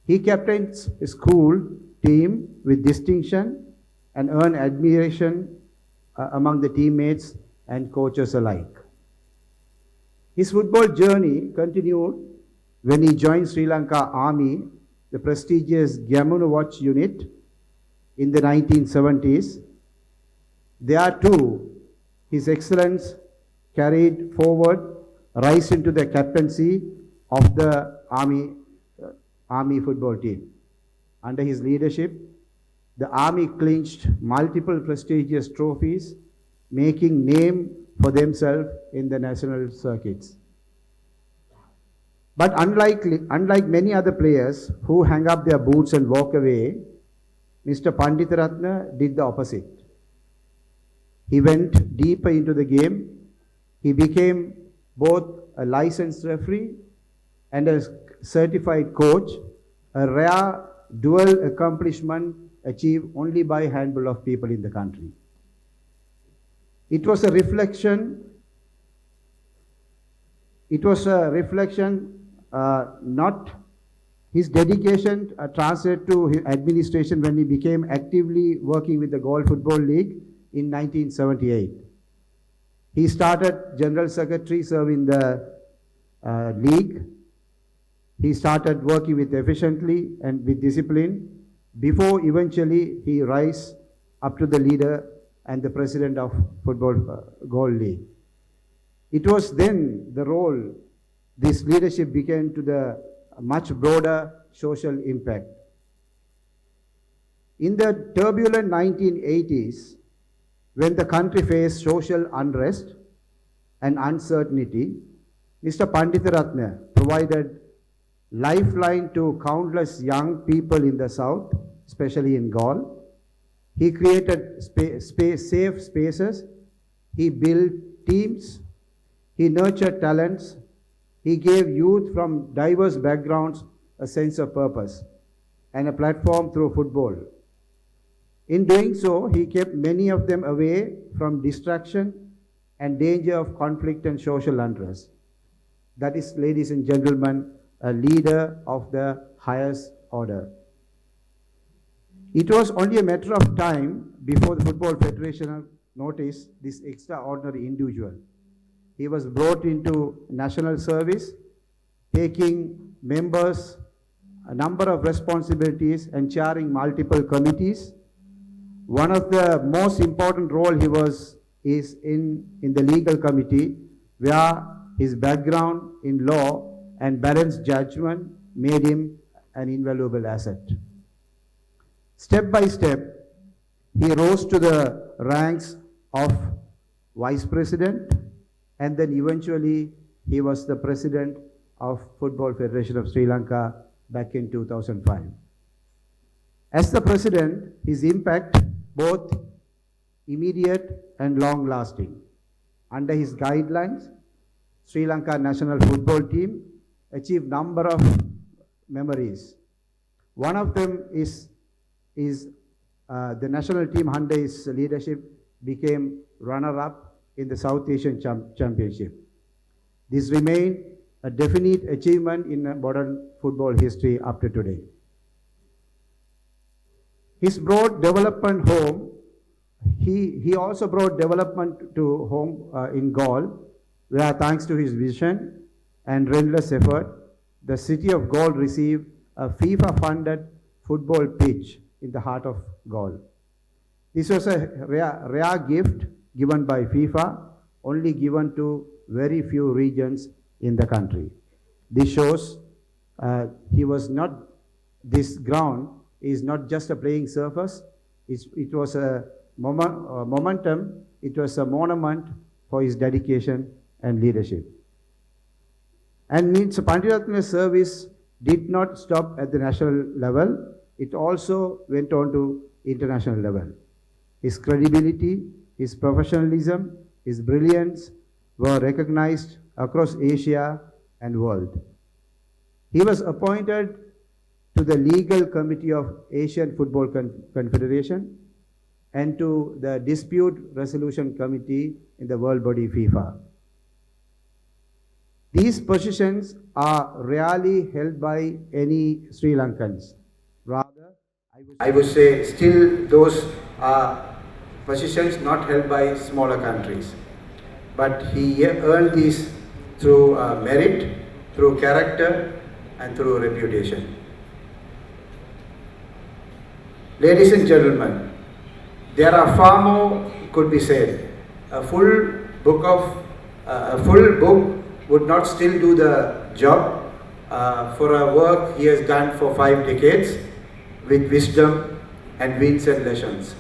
He captained his school team with distinction and earned admiration among the teammates and coaches alike. His football journey continued when he joined Sri Lanka Army, the prestigious Gamunu Watch unit, in the 1970s. There too, his excellence carried forward, rise into the captaincy of the Army football team. Under his leadership, the Army clinched multiple prestigious trophies, making name for themselves in the national circuits. But unlike many other players who hang up their boots and walk away, Mr. Panditharatne did the opposite. He went deeper into the game. He became both a licensed referee and a certified coach, a rare dual accomplishment achieved only by a handful of people in the country. It was a reflection, not his dedication translated to his administration when he became actively working with the Gaul Football League in 1978. He started General Secretary serving the league. He started working with efficiently and with discipline before eventually he rise up to the leader and the president of Football Gaul League. It was then the role this leadership began to the much broader social impact. In the turbulent 1980s, when the country faced social unrest and uncertainty, Mr. Panditharatne provided lifeline to countless young people in the south, especially in Gaul. He created safe spaces, he built teams, he nurtured talents, he gave youth from diverse backgrounds a sense of purpose and a platform through football. In doing so, he kept many of them away from distraction and danger of conflict and social unrest. That is, ladies and gentlemen, a leader of the highest order. It was only a matter of time before the Football Federation noticed this extraordinary individual. He was brought into national service, taking members a number of responsibilities and chairing multiple committees. One of the most important role he was is in the legal committee, where his background in law and balanced judgment made him an invaluable asset. Step by step, he rose to the ranks of vice president, and then eventually he was the president of Football Federation of Sri Lanka back in 2005. As the president, his impact both immediate and long-lasting. Under his guidelines, Sri Lanka national football team achieved number of memories. One of them is the national team under his leadership became runner-up in the South Asian Championship. This remained a definite achievement in modern football history up to today. His broad development home, he also brought development to home in Gaul, where thanks to his vision and relentless effort, the city of Gaul received a FIFA-funded football pitch in the heart of Gaul. This was a rare gift given by FIFA, only given to very few regions in the country. This shows this ground is not just a playing surface, it was a momentum, it was a monument for his dedication and leadership. And Mr. Panditharatne's service did not stop at the national level, it also went on to international level. His credibility, his professionalism, his brilliance were recognized across Asia and world. He was appointed to the legal committee of Asian Football Confederation and to the dispute resolution committee in the world body FIFA. These positions are rarely held by any Sri Lankans. Rather, I would say still those are positions not held by smaller countries. But he earned these through merit, through character, and through reputation. Ladies and gentlemen, there are far more could be said. A full book would not still do the job for a work he has done for 5 decades with wisdom and wins and lessons.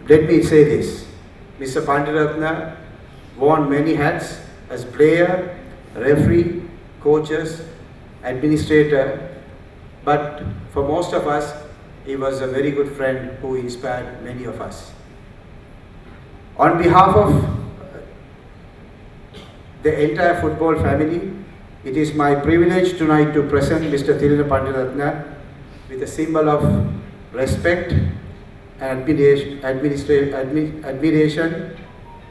Let me say this. Mr. Panditharatne worn many hats as player, referee, coaches, administrator, but for most of us, he was a very good friend who inspired many of us. On behalf of the entire football family, it is my privilege tonight to present Mr. Thilina Panditharatne with a symbol of respect and admiration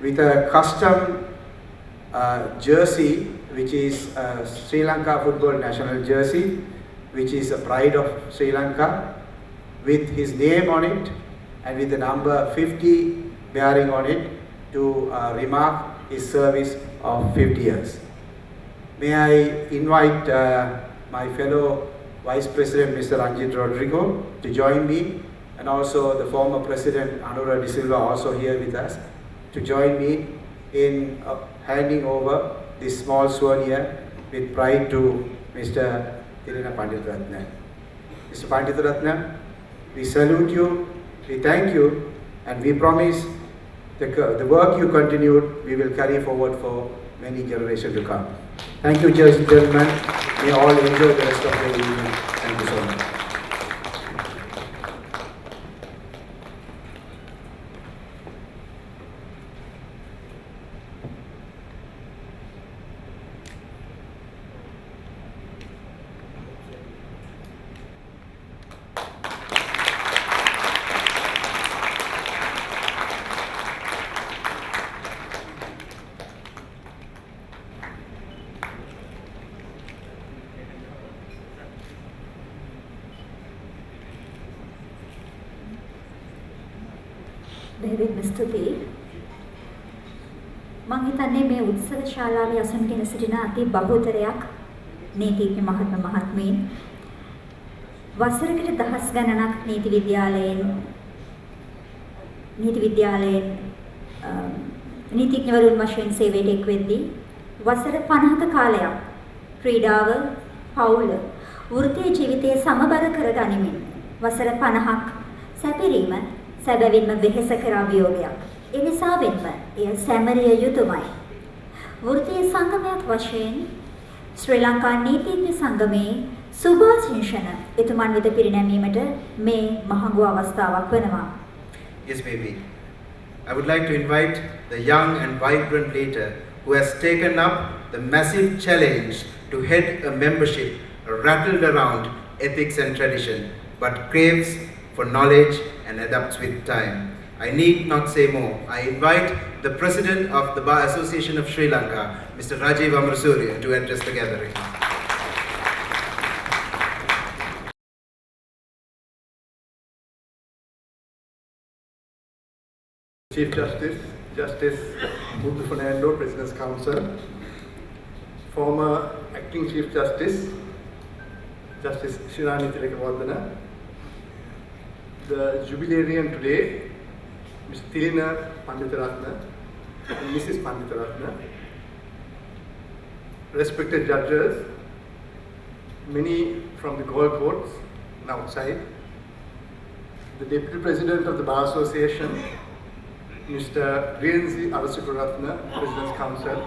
with a custom jersey, which is a Sri Lanka football national jersey, which is a pride of Sri Lanka, with his name on it and with the number 50 bearing on it to remark his service of 50 years. May I invite my fellow Vice President Mr. Ranjit Rodrigo to join me, and also the former President Anura De Silva also here with us, to join me in handing over this small souvenir with pride to Mr. Thilina Panditharatne. Mr. Panditharatne, we salute you, we thank you, and we promise the work you continued, we will carry forward for many generations to come. Thank you, gentlemen. May all enjoy the rest of the evening. Thank you so much. බෙහෙවින්ම ස්තුතියි. මම හිතන්නේ මේ උත්සව ශාලාවේ අසුන්ගෙන සිටින අති බහුතරයක් නීතිඥ මහත්ම මහත්මීන් වසරකට දහස් ගණනක් නීති විද්‍යාලයෙන් නීතිඥවරුන් වශයෙන් සේවයට එක් වෙද්දී වසර 50ක කාලයක් ක්‍රීඩාව, පවුල, වෘත්තීය ජීවිතය සමබර කර ගනිමින් වසර 50ක් සැපිරීම සැබවින්ම වෙහෙසකර අභියෝගයක්. ඒ නිසාවෙන්ම එය සැමරිය යුතුමයි. වෘත්තීය සංගමයක් වශයෙන් ශ්‍රී ලංකා නීතිඥ සංගමයේ සුභාශිංසන එතුමන් වෙත පිරිනැමීමට මේ මහඟු අවස්ථාවක් වෙනවා. Yes, baby. I would like to invite the young and vibrant leader who has taken up the massive challenge to head a membership rattled around ethics and tradition, but craves for knowledge and adapts with time. I need not say more. I invite the President of the Bar Association of Sri Lanka, Mr. Rajiv Amarsurya, to address the gathering. Chief Justice, Justice Muthu Fernando, President's Counsel, former Acting Chief Justice, Justice Shirani Tilakavardhana, the jubilarian today, Ms. Thilina Panditharatne and Mrs. Panditharatne, respected judges, many from the Gold Courts and outside, the Deputy President of the Bar Association, Mr. Renzi Arasikuratne, President's Counsel,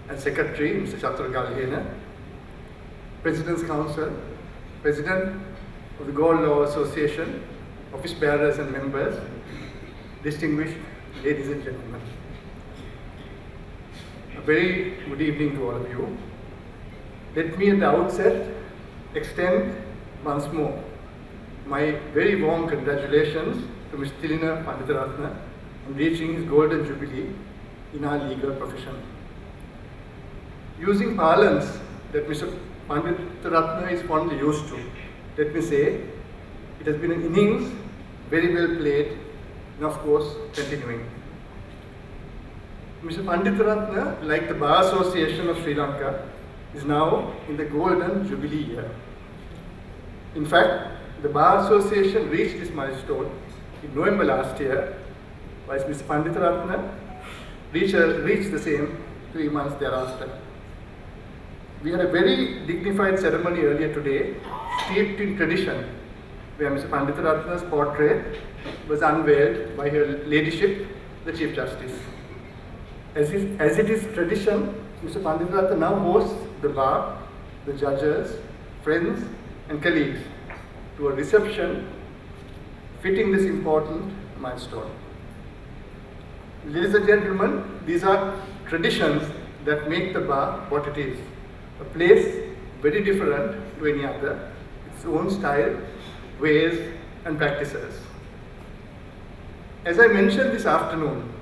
and Secretary, Mr. Chatur Galhena, President's Counsel, President of the Gold Law Association, office bearers and members, distinguished ladies and gentlemen. A very good evening to all of you. Let me at the outset extend once more my very warm congratulations to Ms. Thilina Panditharatne on reaching his golden jubilee in our legal profession. Using parlance that Mr. Panditharatne is fondly used to, let me say, it has been an innings very well played and of course continuing. Mr. Panditharatne, like the Bar Association of Sri Lanka, is now in the golden jubilee year. In fact, the Bar Association reached this milestone in November last year, whilst Mr. Panditharatne reached the same 3 months thereafter. We had a very dignified ceremony earlier today, steeped in tradition, where Mr. Panditharatne's portrait was unveiled by Her Ladyship, the Chief Justice. As it is tradition, Mr. Panditharatne now hosts the bar, the judges, friends and colleagues to a reception fitting this important milestone. Ladies and gentlemen, these are traditions that make the bar what it is. A place very different to any other, its own style, ways and practices. As I mentioned this afternoon,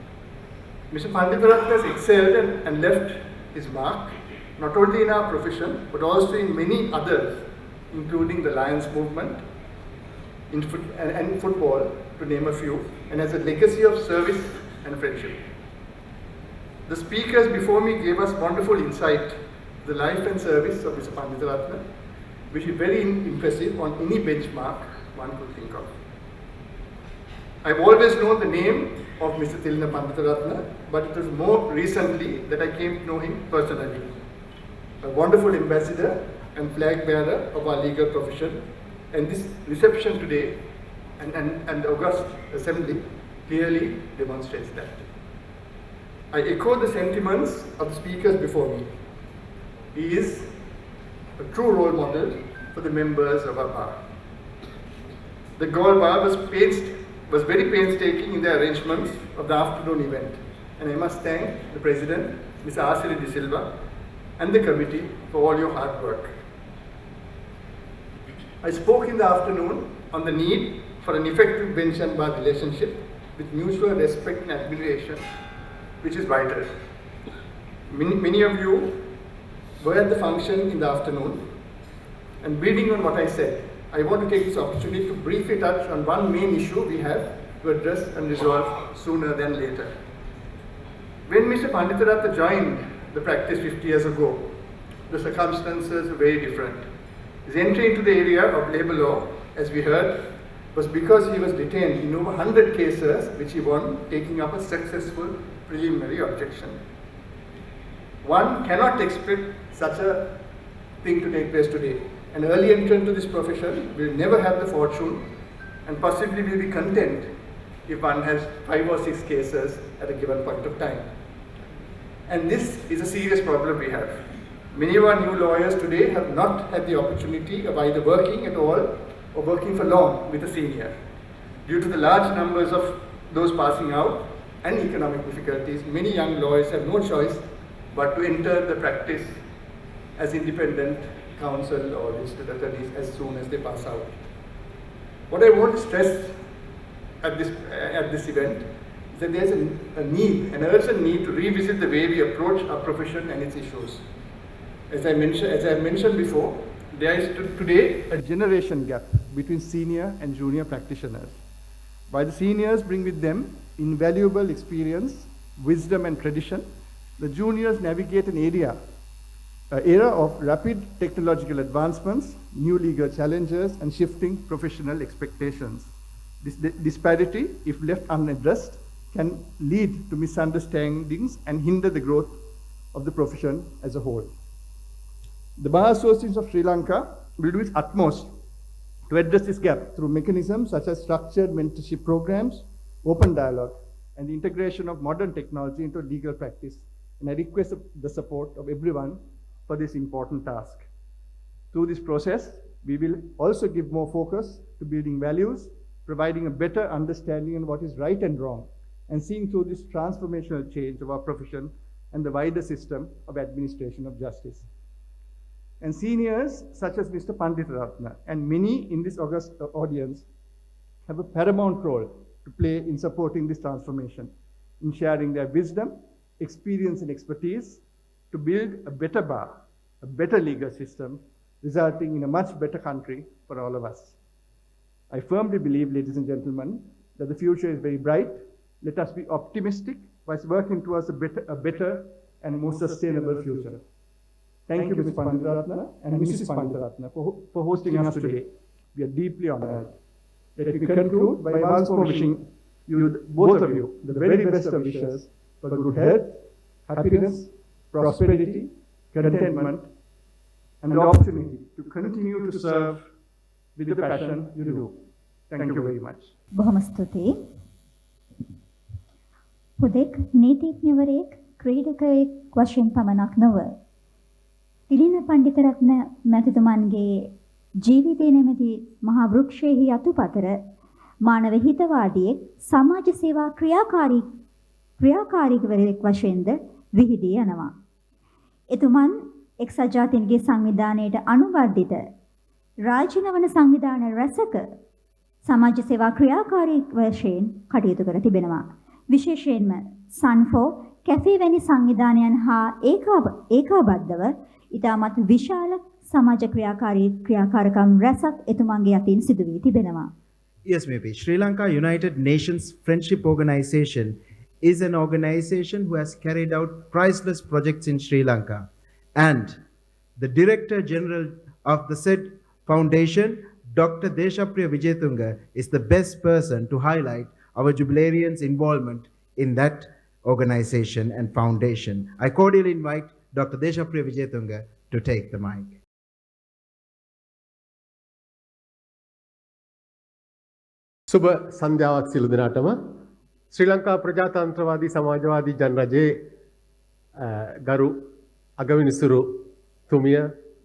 Mr. Panditharatne has excelled and left his mark, not only in our profession, but also in many others, including the Lions movement and football, to name a few, and as a legacy of service and friendship. The speakers before me gave us wonderful insight to the life and service of Mr. Panditharatne, which is very impressive on any benchmark one could think of. I've always known the name of Mr. Thilina Panditharatne, but it was more recently that I came to know him personally. A wonderful ambassador and flag bearer of our legal profession, and this reception today and the August Assembly clearly demonstrates that. I echo the sentiments of the speakers before me. He is a true role model for the members of our bar. The Gaul Bar was very painstaking in the arrangements of the afternoon event, and I must thank the President, Mr. Asiri De Silva, and the committee for all your hard work. I spoke in the afternoon on the need for an effective bench and bar relationship with mutual respect and admiration, which is vital. Many of you were at the function in the afternoon, and building on what I said, I want to take this opportunity to briefly touch on one main issue we have to address and resolve sooner than later. When Mr. Panditharatne joined the practice 50 years ago, the circumstances were very different. His entry into the area of labour law, as we heard, was because he was detained in over 100 cases which he won, taking up a successful preliminary objection. One cannot expect such a thing to take place today. An early entrant to this profession will never have the fortune and possibly will be content if one has 5 or 6 cases at a given point of time. And this is a serious problem we have. Many of our new lawyers today have not had the opportunity of either working at all or working for long with a senior. Due to the large numbers of those passing out and economic difficulties, many young lawyers have no choice but to enter the practice as independent counsel or district attorneys as soon as they pass out. What I want to stress at this event is that there's a need, an urgent need to revisit the way we approach our profession and its issues. As I mentioned before, there is today a generation gap between senior and junior practitioners. While the seniors bring with them invaluable experience, wisdom and tradition, the juniors navigate an era of rapid technological advancements, new legal challenges, and shifting professional expectations. This disparity, if left unaddressed, can lead to misunderstandings and hinder the growth of the profession as a whole. The Bar Association of Sri Lanka will do its utmost to address this gap through mechanisms such as structured mentorship programs, open dialogue, and the integration of modern technology into legal practice. And I request the support of everyone for this important task. Through this process, we will also give more focus to building values, providing a better understanding of what is right and wrong, and seeing through this transformational change of our profession and the wider system of administration of justice. And seniors such as Mr. Panditharatne and many in this august audience have a paramount role to play in supporting this transformation, in sharing their wisdom, experience and expertise to build a better bar, a better legal system, resulting in a much better country for all of us. I firmly believe, ladies and gentlemen, that the future is very bright. Let us be optimistic whilst working towards a better and more sustainable future. Thank you, Mr. Panditharatne and Mrs. Panditharatne for hosting us today. We are deeply honored. Let me conclude by once more wishing you, both of you, the very best of wishes for good health, happiness, prosperity, contentment, and the opportunity to continue to serve with the passion you do. Thank you very much. බොහොම ස්තුතියි. හුදෙක් නීතිඥවරයෙක් ක්‍රීඩකයෙක් වශයෙන් පමණක් නොව තිලින පණ්ඩිතරත්න මැතිතුමන්ගේ ජීවිතය නැමැති මහා වෘක්ෂයෙහි අතුපතර මානව හිතවාදියෙක් සමාජ සේවා ක්‍රියාකාරීවරයෙක් වශයෙන්ද විහිදී යනවා. එතුමන් එක්සත් ජාතීන්ගේ සංවිධානයට අනුවර්ධිත රාජ්‍යනවන සංවිධාන රැසක සමාජ සේවා ක්‍රියාකාරී වශයෙන් කටයුතු කර තිබෙනවා. විශේෂයෙන්ම සන්ෆෝ කැෆේ වැනි සංවිධානයන් හා ඒකාබද්ධව ඉතාමත් විශාල සමාජ ක්‍රියාකාරකම් රැසක් එතුමන්ගේ අතින් සිදු වී තිබෙනවා. Yes, maybe. Sri Lanka United Nations Friendship Organization is an organization who has carried out priceless projects in Sri Lanka. And the Director General of the said foundation, Dr. Deshapriya Wijetunga, is the best person to highlight our jubilarians' involvement in that organization and foundation. I cordially invite Dr. Deshapriya Wijetunga to take the mic. සුබ සන්ධ්‍යාවක් සියලු දෙනාටම ශ්‍රී ලංකා ප්‍රජාතන්ත්‍රවාදී සමාජවාදී ජනරජයේ ගරු අගවිනිසුරු තුමිය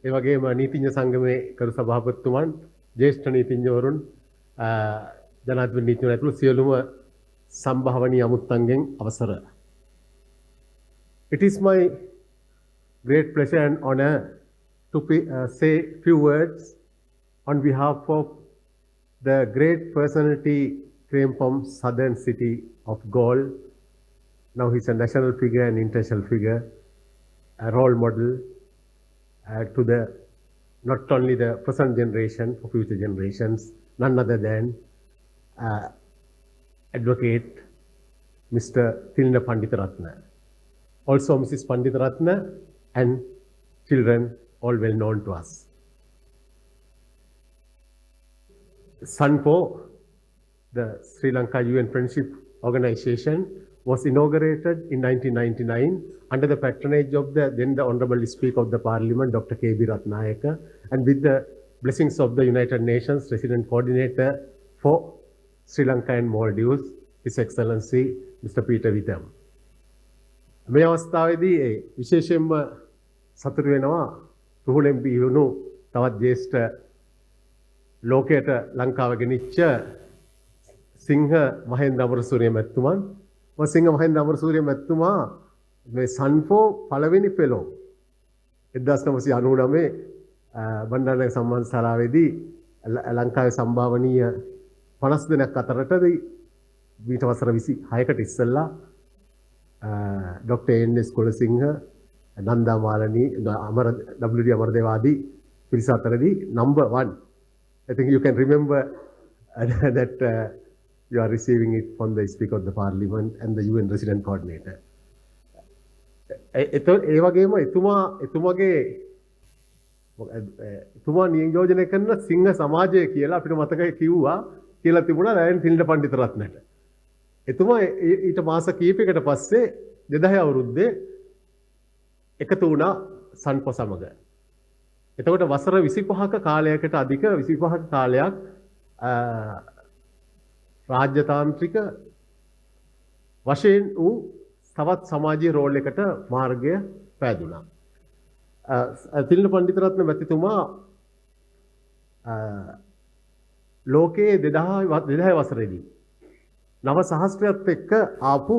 ඒ වගේම නීතිඥ සංගමේ කරු සභාපතිතුමන් ජ්‍යෙෂ්ඨ නීතිඥවරුන් ජනාධිපති නීතිඥවරුන් ඇතුළු සියලුම සම්භාවනීය අමුත්තන්ගෙන් අවසර. It is my great pleasure and honor to say few words on behalf of the great personality came from southern city of Gaul. Now he's a national figure and international figure, a role model to the not only the present generation, for future generations, none other than Advocate Mr. Thilina Panditharatne. Also Mrs. Panditharatne and children all well known to us. SUNPO, the Sri Lanka UN Friendship Organization, was inaugurated in 1999 under the patronage of the then the Honorable Speaker of the Parliament, Dr. K.B. Ratnayaka, and with the blessings of the United Nations Resident Coordinator for Sri Lanka and Maldives, His Excellency Mr. Peter Witham. මේ අවස්ථාවේදී විශේෂයෙන්ම සතුටු වෙනවා රුහුලෙන් බිහිවුණු තවත් ජ්‍යෙෂ්ඨ ලෝකයට ලංකාව ගෙනිච්ච සිංහ මහේන්ද්‍ර අමරසූරිය මැතිතුමන්. සිංහ මහේන්ද්‍ර අමරසූරිය මැතිතුමා මේ සන්ෆෝ පළවෙනි ෆෙලෝ 1999 බණ්ඩාරනායක සම්මාන ශාලාවේදී ලංකාවේ සම්භාවනීය 50 දෙනෙක් අතරටදී මීට වසර 26කට ඉස්සෙල්ලා Dr. N.S. Kulasinha, Nanda Malani, W.D. Amardewadhi, පිරිස අතරදී number 1. I think you can remember that you are receiving it from the Speaker of the Parliament and the UN Resident Coordinator. ඒ වගේම එතුමා නියෝජනය කරන සිංහ සමාජය කියලා අපිට මතකයි කිව්වා කියලා තිබුණා රයන් තිලින පණ්ඩිතරත්නට. එතුමා ඊට මාස කීපයකට පස්සේ 2000 අවුරුද්දේ එකතු වුණා සන්පො සමග. එතකොට වසර 25ක කාලයකට අධික 25ක කාලයක් රාජ්‍යතාන්ත්‍රික වශයෙන් වූ තවත් සමාජීය රෝල් එකට මාර්ගය පෑදුනා. තිලින පණ්ඩිතරත්න මැතිතුමා ලෝකයේ 2000 වසරේදී නව සහස්‍රයත් එක්ක ආපු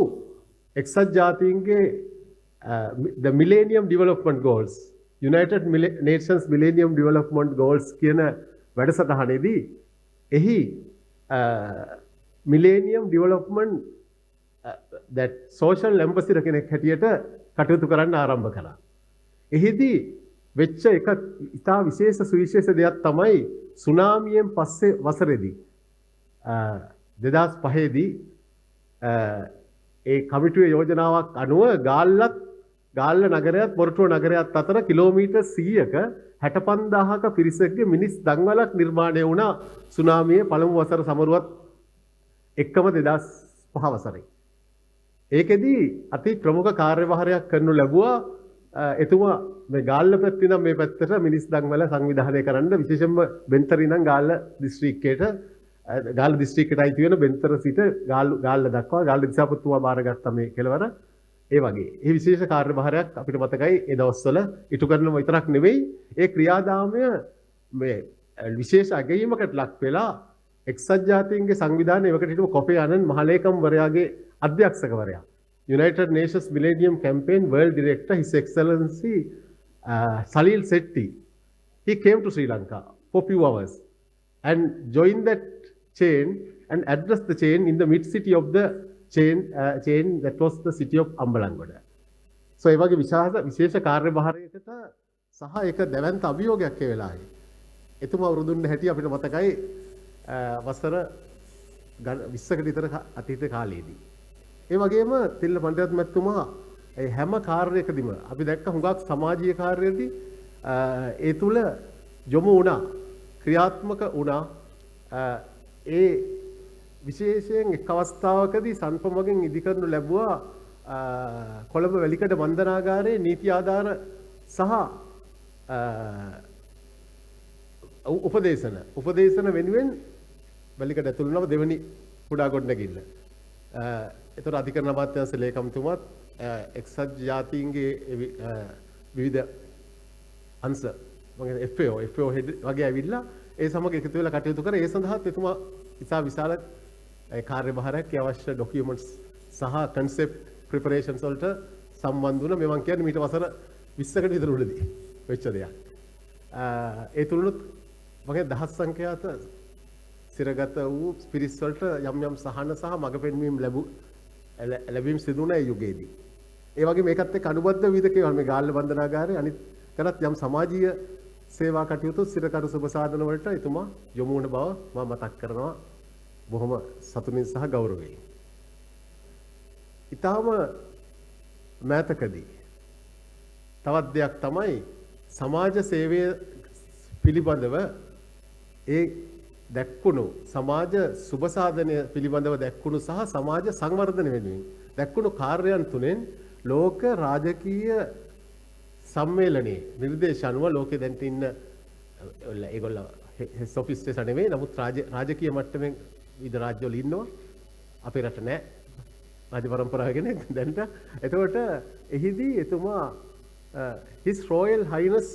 එක්සත් ජාතීන්ගේ the Millennium Development Goals, United Nations Millennium Development Goals කියන වැඩසටහනේදී එහි Millennium Development that social embassy කෙනෙක් හැටියට කටයුතු කරන්න ආරම්භ කළා. එහිදී වෙච්ච එක ඉතා විශේෂ සුවිශේෂ දෙයක් තමයි සුනාමියෙන් පස්සේ වසරේදී 2005 දී ඒ කමිටුවේ යෝජනාවක් අනුව ගාල්ල නගරයත් මොරටුව නගරයත් අතර කිලෝමීටර් 100ක 65000ක පිරිසකගේ මිනිස් දංවලක් නිර්මාණය වුණා සුනාමියේ පළමු වසර සමරුවත් එක්කම 2005 වසරේ. ඒකෙදී අති ප්‍රමුඛ කාර්යභාරයක් කරනු ලැබුවා එතුමා මේ ගාල්ල පැත්තේ නම් මේ පැත්තට මිනිස් දංවල සංවිධානය කරන්න විශේෂයෙන්ම බෙන්තර ඉඳන් ගාල්ල දිස්ත්‍රික්කයට ගාල්ල දිස්ත්‍රික්කයට අයිති වෙන බෙන්තර සිට ගාල්ල දක්වා ගාල්ල දිසාපතිතුමා බාරගත්ත මේ කෙලවර ඒ වගේ. මේ විශේෂ කාර්යභාරයක් අපිට මතකයි ඒ දවස්වල ඉටු කරනව විතරක් නෙවෙයි ඒ ක්‍රියාදාමය මේ විශේෂ අගයීමකට ලක් වෙලා එක්සත් ජාතීන්ගේ සංවිධානයේ එවකට හිටපු coffee ආනන් මහලේකම්වරයාගේ අධ්‍යක්ෂකවරයා United Nations Millennium Campaign World Director, His Excellency Salil Setti. He came to Sri Lanka for a few hours and joined that chain and addressed the chain in the mid-city of the chain that was the city of Ambalangoda. So ඒ වගේ විශේෂ කාර්යභාරයකට සහ ඒක දැවැන්ත අභියෝගයක් ඒ වෙලාවේ. එතුමා වරුදුන්න හැටි අපිට මතකයි වසර 20කට විතර අතීත කාලයේදී. ඒ වගේම තිල්ල පඬිරත්න මැතිතුමා ඒ හැම කාර්යයකදීම අපි දැක්ක හුඟක් සමාජීය කාර්යයේදී ඒ තුල යොමු වුණා ක්‍රියාත්මක වුණා ඒ විශේෂයෙන් එක් අවස්ථාවකදී සන්පමගෙන් ඉදිකරනු ලැබුවා කොළඹ වැලිකඩ බන්ධනාගාරයේ නීති ආධාර සහ උපදේශන වෙනුවෙන් වැලිකඩ ඇතුළු දෙවනි කුඩා ගොඩනැගිල්ල. ඒතර අධිකරණ අමාත්‍යාංශ ලේකම්තුමාත් එක්සත් ජාතීන්ගේ විවිධ අංශ FAO වගේ ඇවිල්ලා ඒ සමග එකතු වෙලා කටයුතු කර ඒ සඳහාත් එතුමා ඉතා විශාල කාර්යභාරයක් අවශ්‍ය ඩොකියුමන්ට්ස් සහ කන්සෙප්ට් ප්‍රිපරේෂන්ස් වලට සම්බන්ධ වුණා. මේ මම කියන්නේ මීට වසර 20කට විතර උඩදී වෙච්ච දෙයක්. ඒ තුලුත් මගේ දහස් සංඛ්‍යාත සිරගත වූ ස්පිරිස් වලට යම් සහන සහ මඟ පෙන්වීම ලැබීම් සිදු වුණා ඒ යුගයේදී. ඒ වගේ මේකත් එක්ක අනුබද්ධ විවිධ කේවල් මේ ගාල්ල බන්ධනාගාරයේ අනිත් කරත් යම් සමාජීය සේවා කටයුතු සිරකරු සුබ සාධන වලට එතුමා යොමු වුණ බව මම මතක් කරනවා බොහොම සතුටින් සහ ගෞරවයෙන්. ඊටාම මෑතකදී තවත් දෙයක් තමයි සමාජ සේවය පිළිබඳව ඒ දැක්කුණු සමාජ සුබ සාධනය පිළිබඳව දැක්කුණු සහ සමාජ සංවර්ධන වෙනුවෙන් දැක්කුණු කාර්යයන් තුනෙන් ලෝක රාජකීය සම්මේලනයේ නිර්දේශ අනුව ලෝකෙ දැන් ඉන්න ඒගොල්ලෝ සොෆිස්ටිස් නෙවෙයි නමුත් රාජකීය මට්ටමින් විවිධ රාජ්‍යවල ඉන්නවා අපේ රට නෑ රාජ පරම්පරාව කෙනෙක් දැන්ට එතකොට එහිදී එතුමා His Royal Highness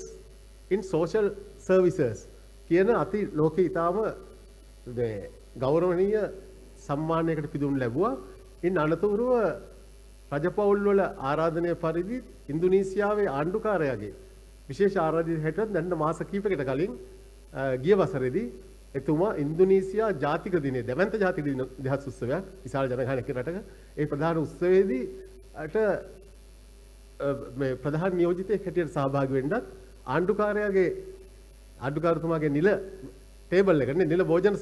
in Social Services කියන අති ලෝකේ ඊටාම ගෞරවනීය සම්මානයකට පිදුම් ලැබුවා. ඉන් අනතුරුව රජපෞල් වල ආරාධනය පරිදි ඉන්දුනීසියාවේ ආණ්ඩුකාරයාගේ විශේෂ ආරාධිත හැටියට දැන් මාස කිහිපයකට කලින් ගිය වසරේදී එතුමා ඉන්දුනීසියා ජාතික දිනයේ දැවැන්ත ජාතික දින දහස් උත්සවයක් විශාල ජනගහනයක රටක ඒ ප්‍රධාන උත්සවයේදී මේ ප්‍රධාන නියෝජිතයෙක් හැටියට සහභාගී වෙන්නත් ආණ්ඩුකාරතුමාගේ නිල ටේබල් එක නිල භෝජන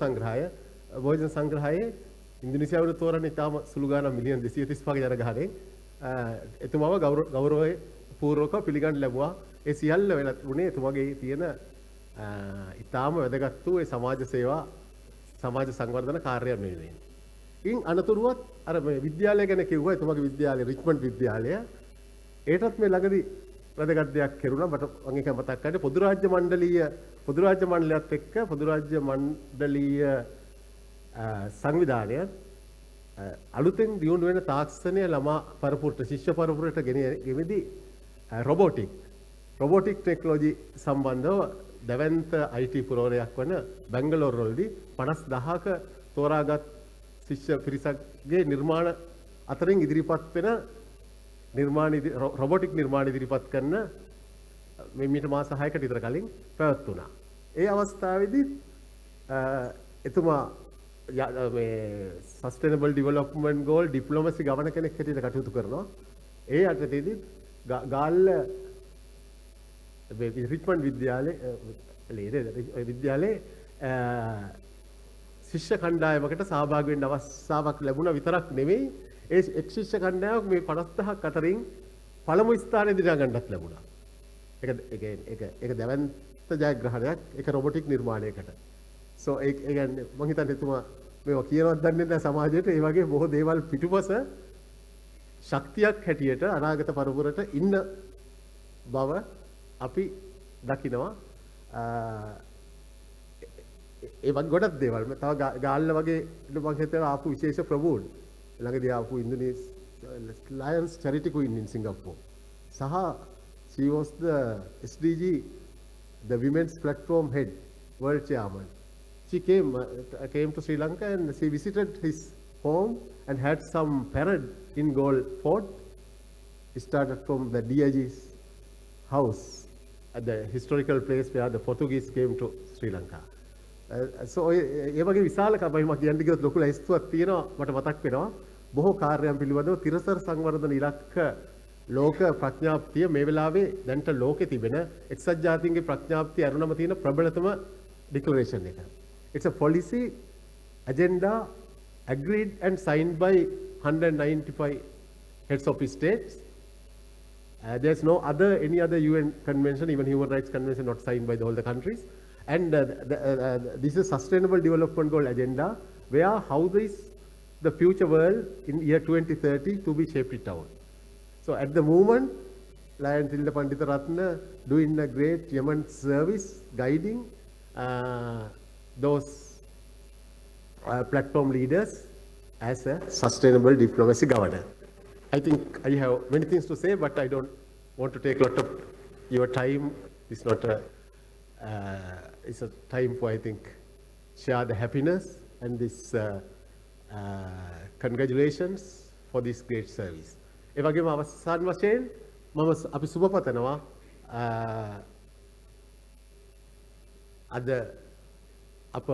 සංග්‍රහයේ ඉන්දුනීසියාවේ තෝරන්නේ තාම සුළු ගාණක් මිලියන 235ක ජනගහනයෙන් එතුමාව ගෞරවය පූර්වකව පිළිගන්න ලැබුවා. ඒ සියල්ල වෙනත් උනේ එතුමාගේ තියෙන ඊටාම වැදගත් වූ ඒ සමාජ සේවා සමාජ සංවර්ධන කාර්යයන් වෙනුවෙන්. ඉන් අනතුරුවත් අර මේ විද්‍යාලය ගැන කිව්වා එතුමාගේ විද්‍යාලය රිච්මන්ඩ් විද්‍යාලය. ඒකත් මේ ළඟදී වැදගත් දෙයක් කෙරුණා. මට මම ඒක මතක් කරන්නේ පොදු රාජ්‍ය මණ්ඩලයත් එක්ක පොදු රාජ්‍ය මණ්ඩලීය සංවිධානය අලුතෙන් දියුණු වෙන තාක්ෂණය ළමා පරපුරට ශිෂ්‍ය පරපුරට ගෙනෙද්දී රොබෝටික් ටෙක්නොලොජි සම්බන්ධව දැවැන්ත IT පුරවරයක් වන බැංගලෝර වලදී 50000ක තෝරාගත් ශිෂ්‍ය පිරිසක්ගේ නිර්මාණ අතරින් ඉදිරිපත් වෙන රොබෝටික් නිර්මාණ ඉදිරිපත් කරන මීට මාස 6කට විතර කලින් පැවැත්වුණා. ඒ අවස්ථාවේදී එතුමා මේ sustainable development goal diplomacy governor කෙනෙක් හැටියට කටයුතු කරනවා. ඒ යටතේදී ගාල්ල රිච්මන්ඩ් විද්‍යාලයේ ශිෂ්‍ය කණ්ඩායමකට සහභාගී වෙන්න අවස්ථාවක් ලැබුණා විතරක් නෙවෙයි ඒ එක් ශිෂ්‍ය කණ්ඩායමක් මේ 50000ක් අතරින් පළමු ස්ථානයේ දිනා ගන්නත් ලැබුණා. ඒක දැවැන්ත ජයග්‍රහණයක් ඒක රොබොටික් නිර්මාණයකට. So ඒ කියන්නේ මම හිතන්නේ එතුමා මේවා කියනවත් දන්නේ නැහැ සමාජයට. ඒ වගේ බොහෝ දේවල් පිටුපස ශක්තියක් හැටියට අනාගත පරපුරට ඉන්න බව අපි දකිනවා. ඒ වගේ ගොඩක් දේවල් තව ගාල්ල වගේ මම හිතනවා ආපු විශේෂ ප්‍රභූන් ළඟදී ආපු Lions Charity Queen in Singapore. සහ she was the SDG the Women's Platform Head World Chairman. She came to Sri Lanka and she visited his home and had some parade in Gold Fort. It started from the DIG's house at the historical place where the Portuguese came to Sri Lanka. So ඒ වගේ විශාල කපයිමක් කියන්න ගියොත් ලොකු ලැයිස්තුවක් තියෙනවා මට මතක් වෙනවා බොහෝ කාර්යයන් පිළිබඳව තිරසර සංවර්ධන ඉලක්ක ලෝක ප්‍රඥාප්තිය මේ වෙලාවේ දැන්ට ලෝකෙ තිබෙන එක්සත් ජාතීන්ගේ ප්‍රඥාප්තිය අරුණම තියෙන ප්‍රබලතම ඩික්ලරේෂන් එක. It's a policy agenda agreed and signed by 195 heads of states. There's no any other UN convention, even human rights convention, not signed by all the countries. And this is Sustainable Development Goal agenda, where how the future world in year 2030 to be shaped it out. So at the moment, Lion Thilina Panditharatne doing a great Yemen service, guiding those platform leaders as a sustainable diplomacy governor. I think I have many things to say, but I don't want to take a lot of your time. It's not a, it's a time for, I think, share the happiness and this congratulations for this great service. ඒ වගේම අවසාන වශයෙන් මම අපි සුබ පතනවා අද අප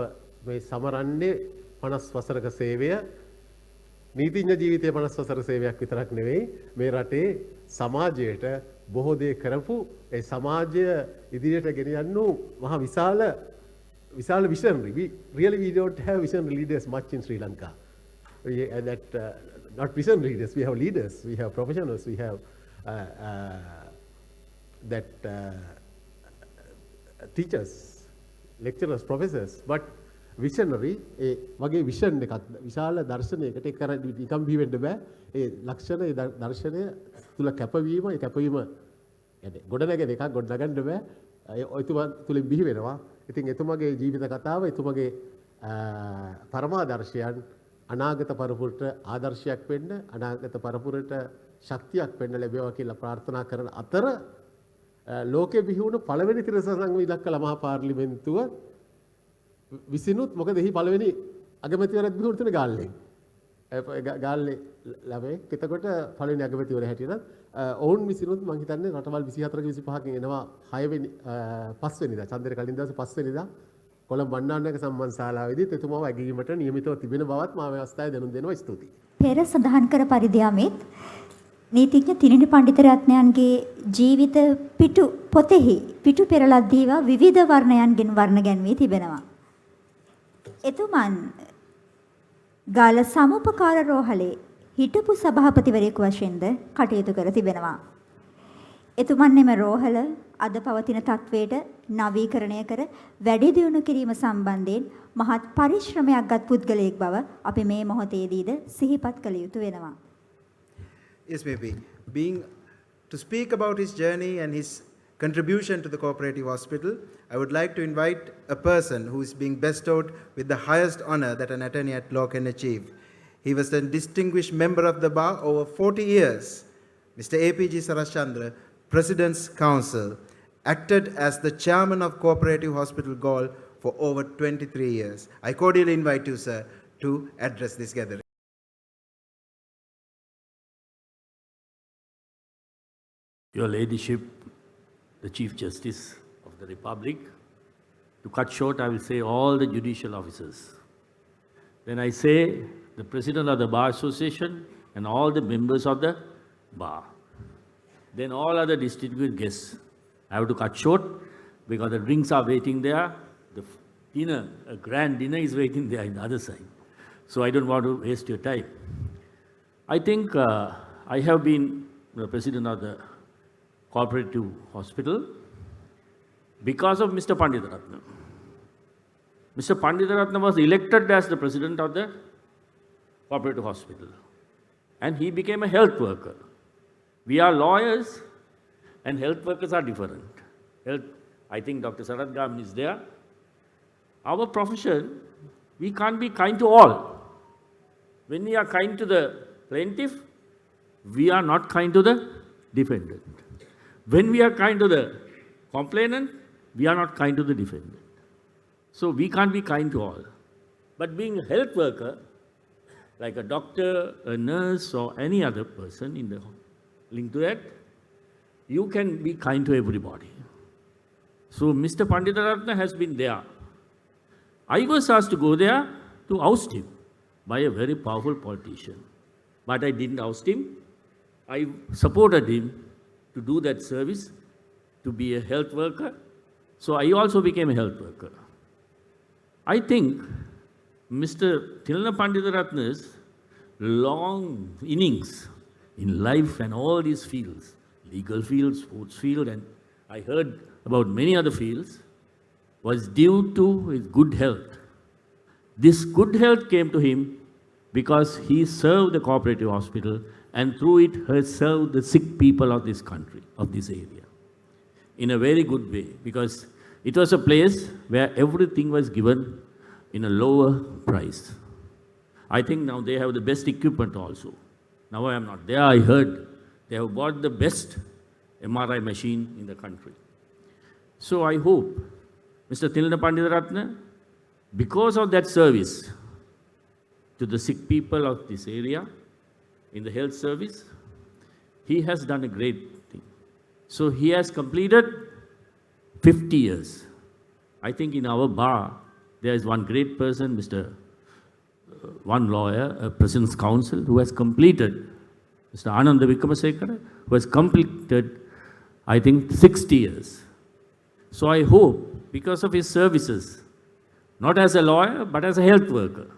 මේ සමරන්නේ 50 වසරක සේවය නීතිඥ ජීවිතයේ 50 වසර සේවයක් විතරක් නෙවෙයි මේ රටේ සමාජයට බොහෝ දේ කරපු ඒ සමාජය ඉදිරියට ගෙනියන්නු මහා විශාල visionary. We don't have visionary leaders much in Sri Lanka. Not visionary leaders, we have leaders, we have professionals, we have teachers, lecturers, professors, but visionary ඒ වගේ vision එකක් විශාල දර්ශනයකට ඒක කරන්නේ නිකම් බිහි වෙන්න බෑ ඒ ලක්ෂණ ඒ දර්ශනය තුල කැපවීම ඒ කැපවීම يعني ගොඩනැගෙන එකක් ගොඩනගන්න බෑ ඔයතුමා තුලින් බිහි වෙනවා ඉතින් එතුමගේ ජීවිත කතාව එතුමගේ පරමාදර්ශයන් අනාගත පරපුරට ආදර්ශයක් වෙන්න අනාගත පරපුරට ශක්තියක් වෙන්න ලැබේවා කියලා ප්‍රාර්ථනා කරන අතර ලෝකෙ බිහි වුණු පළවෙනි තිරසංග ඉලක්ක ළමා පාර්ලිමේන්තුව විසිනුත් මොකද එහි පළවෙනි අගමැතිවරයෙක් බිහි වුණේ ගාල්ලේ ළමෙක් එතකොට පළවෙනි අගමැතිවරයා හැටියට ඔවුන් විසිනුත් මම හිතන්නේ රටවල් 24ක 25කින් එනවා 6 වෙනි 5 වෙනිදා චන්දර කලින් දවසේ 5 වෙනිදා කොළඹ බණ්ඩාරනායක සම්මන් ශාලාවේදී එතුමාව ඇගීමට නියමිතව තිබෙන බවත් මම මේ අවස්ථාවේ දැනුම් දෙනවා ස්තුතියි. පෙර සඳහන් කර පරිදි අමිත් නීතිඥ තිලින පණ්ඩිතරත්නයන්ගේ ජීවිත පිටු පොතෙහි පිටු පෙරලක් දීවා විවිධ වර්ණයන්ගෙන් වර්ණ ගැන්වී තිබෙනවා. එතුමන් ගාල සමුපකාර රෝහලේ හිටපු සභාපතිවරයෙකු වශයෙන්ද කටයුතු කර තිබෙනවා. එතුමන් එම රෝහල අද පවතින තත්වයට නවීකරණය කර වැඩි දියුණු කිරීම සම්බන්ධයෙන් මහත් පරිශ්‍රමයක් ගත් පුද්ගලයෙක් බව අපි මේ මොහොතේදීද සිහිපත් කළ යුතු වෙනවා. Yes, maybe. To speak about his journey and his contribution to the cooperative hospital, I would like to invite a person who is being bestowed with the highest honor that an attorney at law can achieve. He was a distinguished member of the bar over 40 years. Mr. APG Sarashchandra, President's Counsel, acted as the chairman of Cooperative Hospital Galle for over 23 years. I cordially invite you, sir, to address this gathering. Your Ladyship, the Chief Justice of the Republic, to cut short, I will say all the judicial officers. Then I say the President of the Bar Association and all the members of the bar. Then all other distinguished guests. I have to cut short because the drinks are waiting there. The dinner, a grand dinner is waiting there on the other side. So I don't want to waste your time. I think I have been the President of the Cooperative Hospital because of Mr. Panditharatne. Mr. Panditharatne was elected as the President of the Cooperative Hospital and he became a health worker. We are lawyers and health workers are different. I think Dr. Sarat Gam is there. Our profession, we can't be kind to all. When we are kind to the plaintiff, we are not kind to the defendant. When we are kind to the complainant, we are not kind to the defendant. So we can't be kind to all. But being a health worker, like a doctor, a nurse, or any other person in the link to that, you can be kind to everybody. So Mr. Panditharatne has been there. I was asked to go there to oust him by a very powerful politician. But I didn't oust him. I supported him to do that service, to be a health worker. So I also became a health worker. I think Mr. Thilina Panditharatne's long innings in life and all these fields, legal field, sports field, and I heard about many other fields, was due to his good health. This good health came to him because he served the cooperative hospital and through it has served the sick people of this country, of this area, in a very good way, because it was a place where everything was given in a lower price. I think now they have the best equipment also. Now I am not there. I heard they have bought the best MRI machine in the country. So I hope Mr. Thilina Panditharatne, because of that service to the sick people of this area in the health service, he has done a great thing. So he has completed 50 years. I think in our bar, there is one great person, one lawyer, a President's Counsel, who has completed, Mr. Ananda Vikramasekara, who has completed, I think, 60 years. So I hope, because of his services, not as a lawyer, but as a health worker,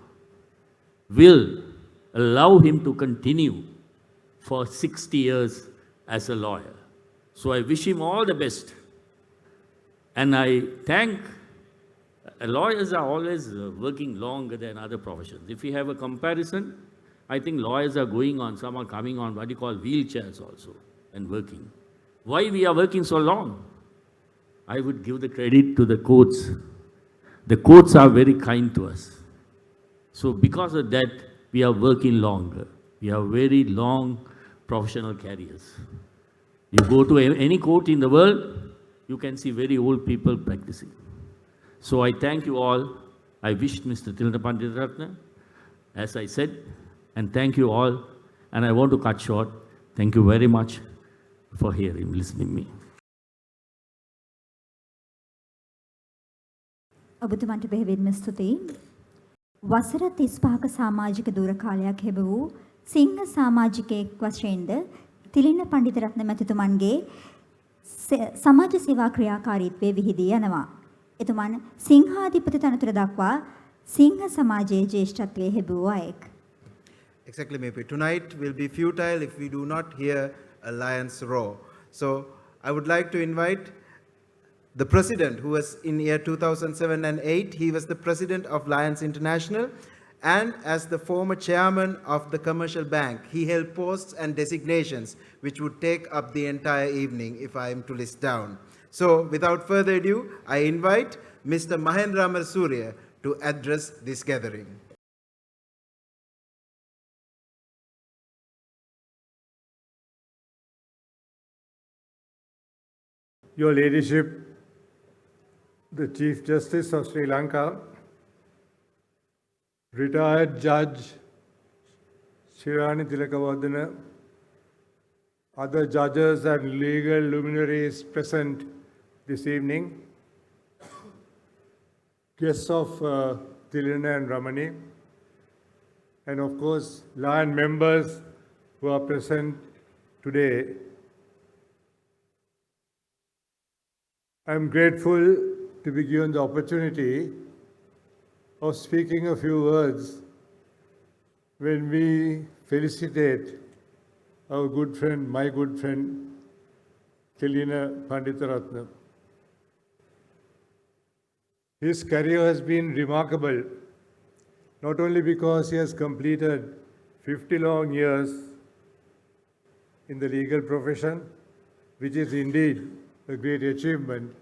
will allow him to continue for 60 years as a lawyer. So I wish him all the best. And I thank, lawyers are always working longer than other professions. If we have a comparison, I think lawyers are going on, some are coming on what you call wheelchairs also and working. Why we are working so long? I would give the credit to the courts. The courts are very kind to us. So because of that, we are working longer. We have very long professional careers. You go to any court in the world, you can see very old people practicing. So I thank you all. I wish Mr. Thilina Panditharatne, as I said, and thank you all. And I want to cut short. Thank you very much for hearing, listening to me. ඔබතුමන්ට බෙහෙවින්ම ස්තුතියි. වසර 35ක සමාජික දුර කාලයක් හෙබ වූ සිංහ සමාජිකයෙක් වශයෙන්ද තිලින පඬිතරත්න මැතිතුමන්ගේ සමාජ සේවා ක්‍රියාකාරීත්වයේ විහිදී යනවා. එතුමන් සිංහාධිපති තනතුර දක්වා සිංහ සමාජයේ ජ්‍යෙෂ්ඨත්වයේ හෙබූ අයෙක්. Exactly, maybe tonight will be futile if we do not hear a lion's roar. So I would like to invite the president, who was in year 2007 and 8, he was the president of Lions International, and as the former chairman of the commercial bank, he held posts and designations which would take up the entire evening if I am to list down. So without further ado, I invite Mr. Mahendra Amarsurya to address this gathering. Your Ladyship, the Chief Justice of Sri Lanka, retired Judge Shirani Tilakawardena, other judges and legal luminaries present this evening, guests of Thilina and Ramani, and of course, Lion members who are present today. I am grateful to be given the opportunity of speaking a few words when we felicitate our good friend, my good friend, Thilina Panditharatne. His career has been remarkable, not only because he has completed 50 long years in the legal profession, which is indeed a great achievement,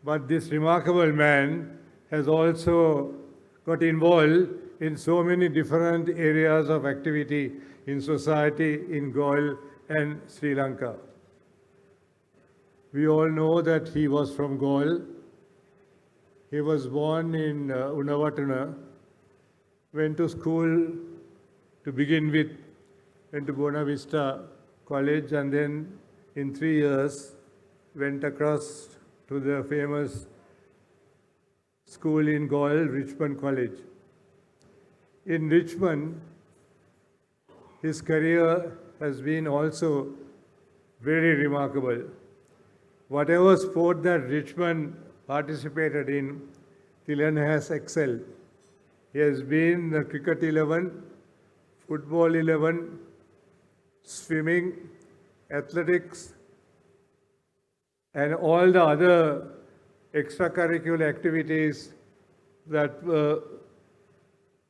but this remarkable man has also got involved in so many different areas of activity in society in Galle and Sri Lanka. We all know that he was from Galle. He was born in Unawatana, went to school To begin with, went to Buena Vista College, and then in 3 years went across to the famous school in Gaul, Richmond College. In Richmond, his career has been also very remarkable. Whatever sport that Richmond participated in, Thilina has excelled. He has been the cricket 11, football 11, swimming, athletics, and all the other extracurricular activities that were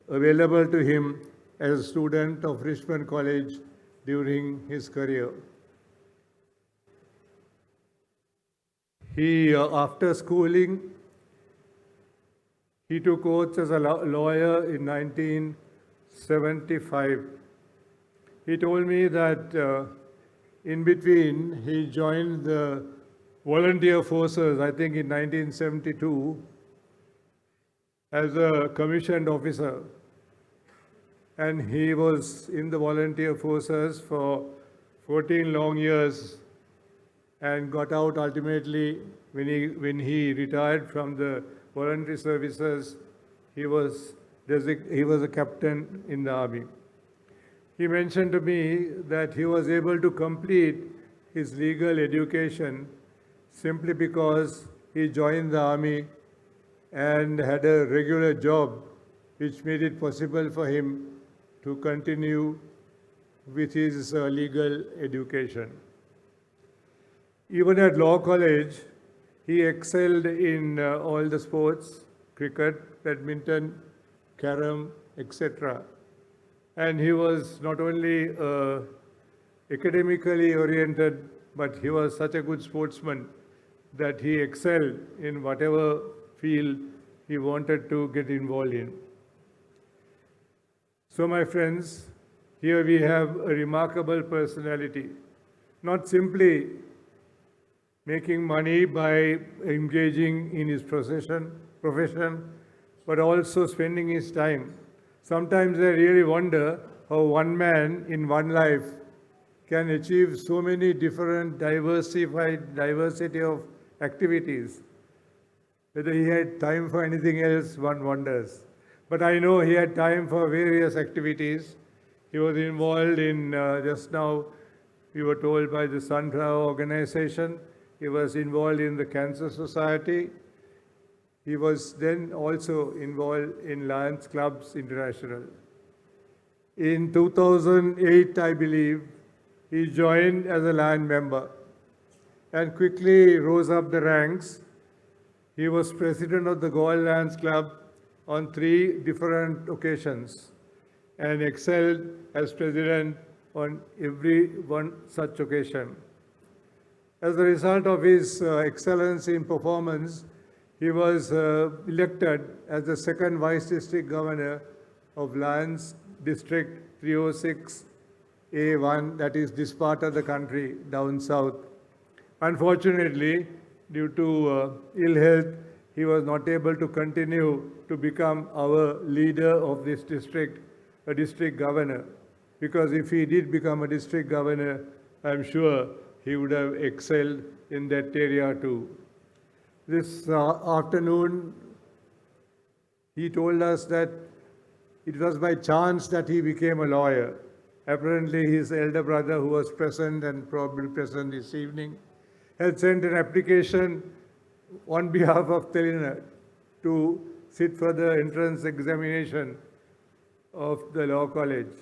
available to him as a student of Richmond College during his career. He, after schooling, he took oaths as a lawyer in 1975. He told me that in between he joined the volunteer forces, I think in 1972, as a commissioned officer. And he was in the volunteer forces for 14 long years and got out ultimately when he retired from the voluntary services. He was a captain in the army. He mentioned to me that he was able to complete his legal education simply because he joined the army and had a regular job, which made it possible for him to continue with his legal education. Even at law college, he excelled in all the sports, cricket, badminton, carom, etc. And he was not only academically oriented, but he was such a good sportsman that he excelled in whatever field he wanted to get involved in. So my friends, here we have a remarkable personality, not simply making money by engaging in his profession, but also spending his time. Sometimes I really wonder how one man in one life can achieve so many different diversity of activities. Whether he had time for anything else, one wonders. But I know he had time for various activities. He was involved in, just now we were told by the Sunflower Organization, he was involved in the Cancer Society. He was then also involved in Lions Clubs International. In 2008, I believe, he joined as a Lion member and quickly rose up the ranks. He was president of the Gaul Lions Club on 3 different occasions and excelled as president on every one such occasion. As a result of his excellence in performance, he was elected as the 2nd Vice District Governor of Lions District 306A1, that is this part of the country down south. Unfortunately, due to ill health, he was not able to continue to become our leader of this district, a district governor. Because if he did become a district governor, I'm sure he would have excelled in that area too. This afternoon, he told us that it was by chance that he became a lawyer. Apparently, his elder brother, who was present and probably present this evening, had sent an application on behalf of Thilina to sit for the entrance examination of the law college.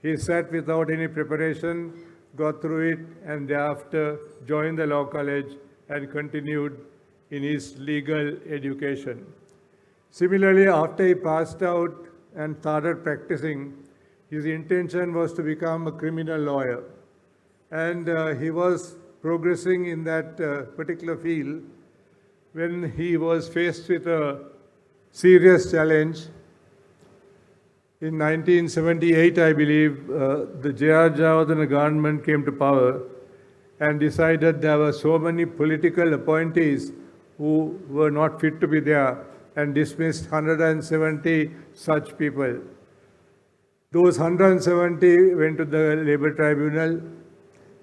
He sat without any preparation, got through it, and thereafter joined the law college and continued in his legal education. Similarly, after he passed out and started practicing, his intention was to become a criminal lawyer. And he was progressing in that particular field when he was faced with a serious challenge. In 1978, I believe, the J.R. Jayawardena government came to power and decided there were so many political appointees who were not fit to be there and dismissed 170 such people. Those 170 went to the Labour Tribunal,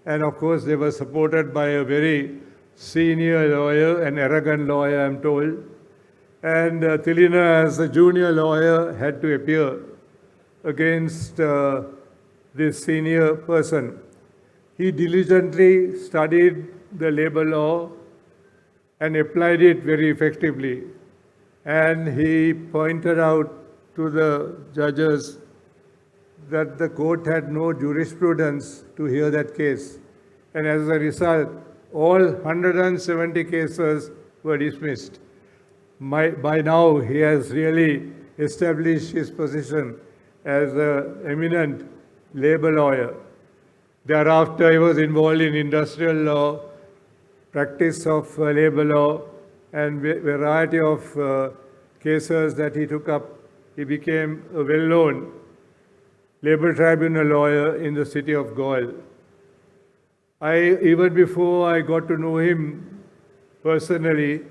and of course they were supported by a very senior lawyer, an arrogant lawyer, I'm told. And Thilina, as a junior lawyer, had to appear against this senior person. He diligently studied the labor law and applied it very effectively. And he pointed out to the judges that the court had no jurisprudence to hear that case. And as a result, all 170 cases were dismissed. By now, he has really established his position as an eminent labor lawyer. Thereafter, he was involved in industrial law, practice of labor law, and variety of cases that he took up. He became a well-known labor tribunal lawyer in the city of Galle. Even before I got to know him personally,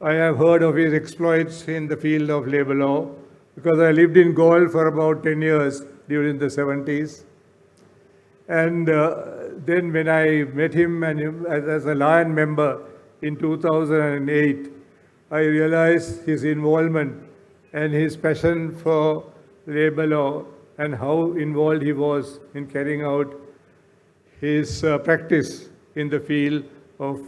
I have heard of his exploits in the field of labor law because I lived in Galle for about 10 years during the 70s. And then when I met him as a Lion member in 2008, I realized his involvement and his passion for labor law and how involved he was in carrying out his practice in the field of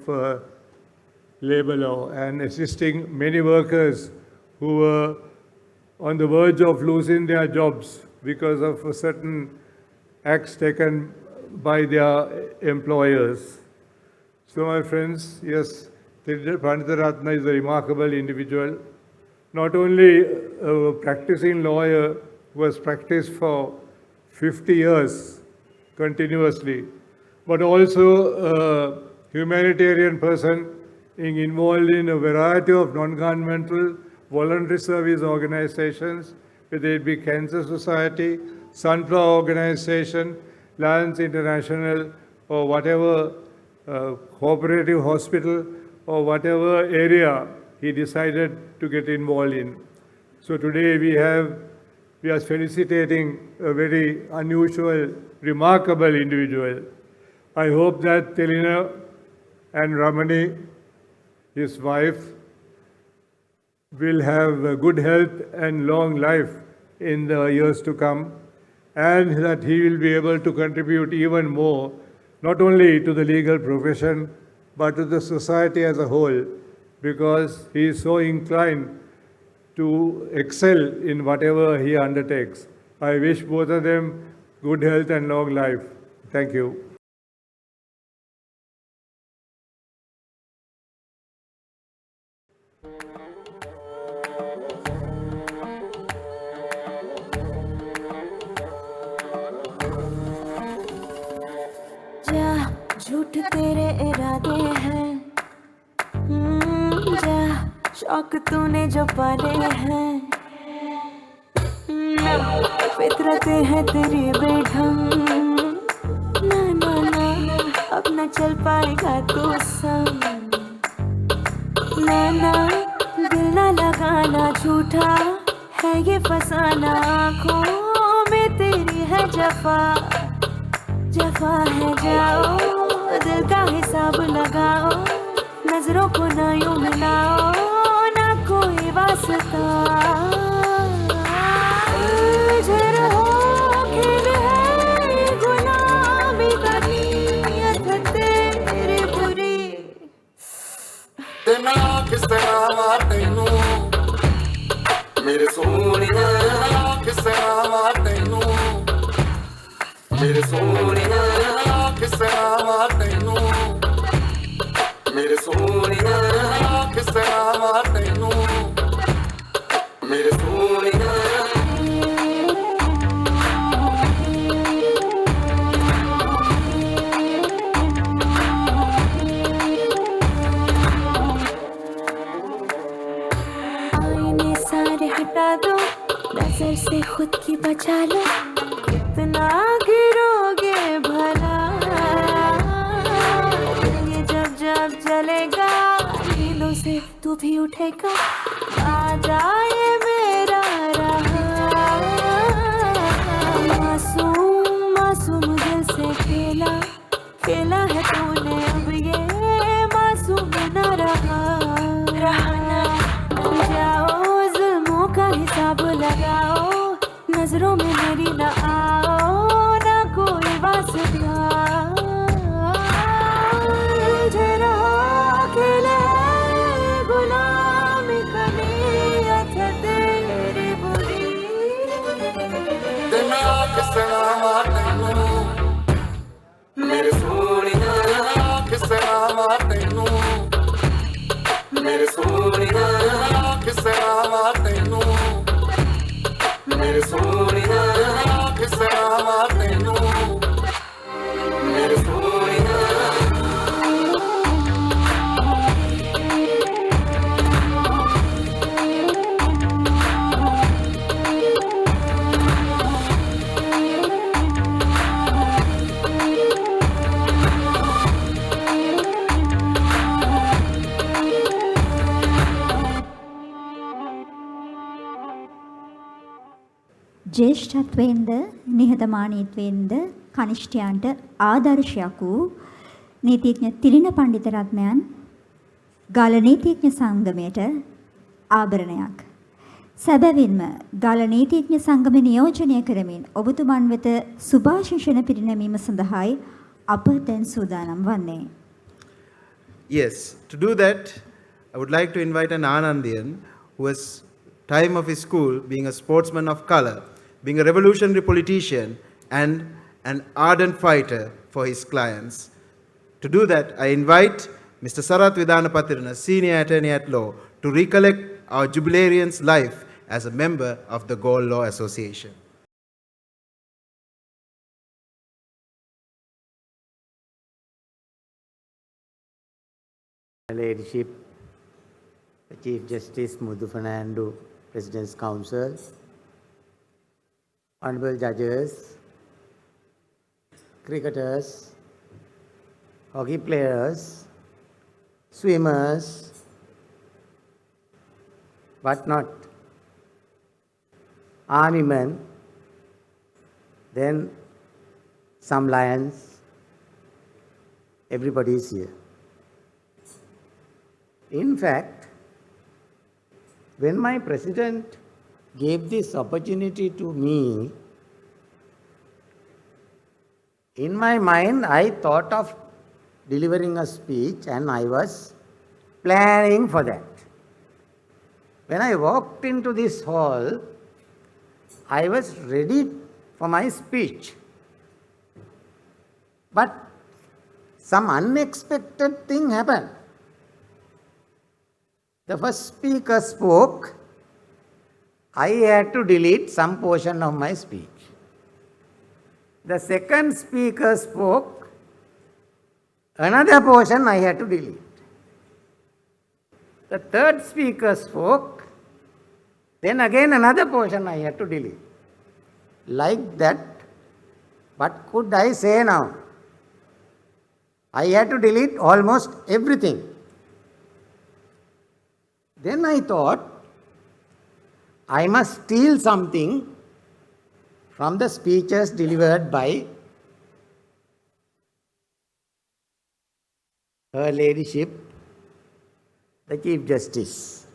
labor law and assisting many workers who were on the verge of losing their jobs because of certain acts taken by their employers. So my friends, yes, Thilina Panditharatne is a remarkable individual. Not only a practicing lawyer who has practiced for 50 years continuously, but also a humanitarian person involved in a variety of non-governmental voluntary service organizations, whether it be Cancer Society, Sunflower Organization, Lions International, or whatever cooperative hospital, or whatever area he decided to get involved in. So today we are felicitating a very unusual, remarkable individual. I hope that Thilina and Ramani, his wife, will have good health and long life in the years to come, and that he will be able to contribute even more, not only to the legal profession, but to the society as a whole, because he is so inclined to excel in whatever he undertakes. I wish both of them good health and long life. Thank you. झूठ तेरे इरादे हैं, जा शौक तूने जो पाले हैं, फितरतें हैं तेरी बेढंग, ना ना ना अब न चल पाएगा तू संग, ना ना दिल ना लगाना झूठा है ये फसाना, आँखों में तेरी है जफा, जफा है जाओ दिल का हिसाब लगाओ, नजरों को ना यूं मिलाओ, ना कोई वास्ता, उलझन हो खेल है ये गुलामी का, नीयत तेरी बुरी, तेना किसना तेनू मेरे सोनिया, किसना तेनू मेरे सोनिया, किसना तेनू मेरे सोनिया, किसना तेनू मेरे सोनिया। आईने सारे हटा दो, नजर से खुद की बचा लो, कितना गिरोगे भला, ये जब जब जलेगा नींदों से तू भी उठेगा, आ जाए मेरा रहा, खेला है तूने अब ये मासूम न रहा जाओ जुल्मों का हिसाब लगाओ नजरों में मेरी न आओ ना कोई वास्ता जरा खेले गुलामी कनी अच्छा तेरी बुरी ते मैं किसना तैनू मेरे सोनिया किसना तैनू मेरे सोनिया किसना तैनू मेरे सोनिया किसना तैनू मेरे सोनिया ජේෂ්ඨත්වයෙන්ද නිහතමානීත්වයෙන්ද කනිෂ්ඨයන්ට ආදර්ශයක් වූ නීතිඥ තිලින පණ්ඩිතරත්නයන් ගාල නීතිඥ සංගමයට ආභරණයක්. සැබවින්ම ගාල නීතිඥ සංගමය නියෝජනය කරමින් ඔබතුමන් වෙත සුභාශිංසන පිරිනැමීම සඳහායි අප දැන් සූදානම් වන්නේ. Yes, to do that, I would like to invite an Anandian who has time of his school being a sportsman of color, being a revolutionary politician and an ardent fighter for his clients. To do that, I invite Mr. Sarath Vidhanapathirana, Senior Attorney at Law, to recollect our jubilarian's life as a member of the Gold Law Association. Ladyship, the Chief Justice Muthu Fernando, President's Council, Honorable Judges, cricketers, hockey players, swimmers, whatnot, army men, then some lions, everybody is here. In fact, when my president gave this opportunity to me, in my mind I thought of delivering a speech and I was planning for that. When I walked into this hall, I was ready for my speech. But some unexpected thing happened. The first speaker spoke, I had to delete some portion of my speech. The second speaker spoke, another portion I had to delete. The third speaker spoke, then again another portion I had to delete. Like that, what could I say now? I had to delete almost everything. Then I thought, I must steal something from the speeches delivered by Her Ladyship, the Chief Justice.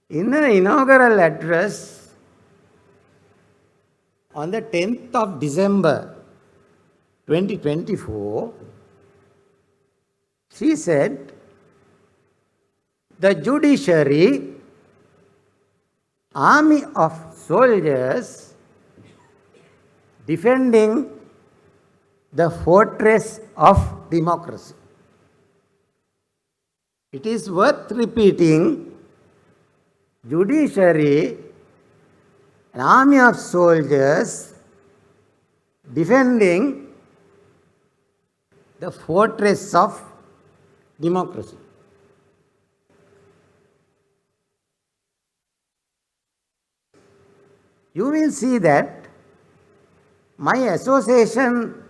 In her inaugural address on the 10th of December 2024, she said, the judiciary, army of soldiers defending the fortress of democracy. It is worth repeating, judiciary, an army of soldiers defending the fortress of democracy. You will see that my association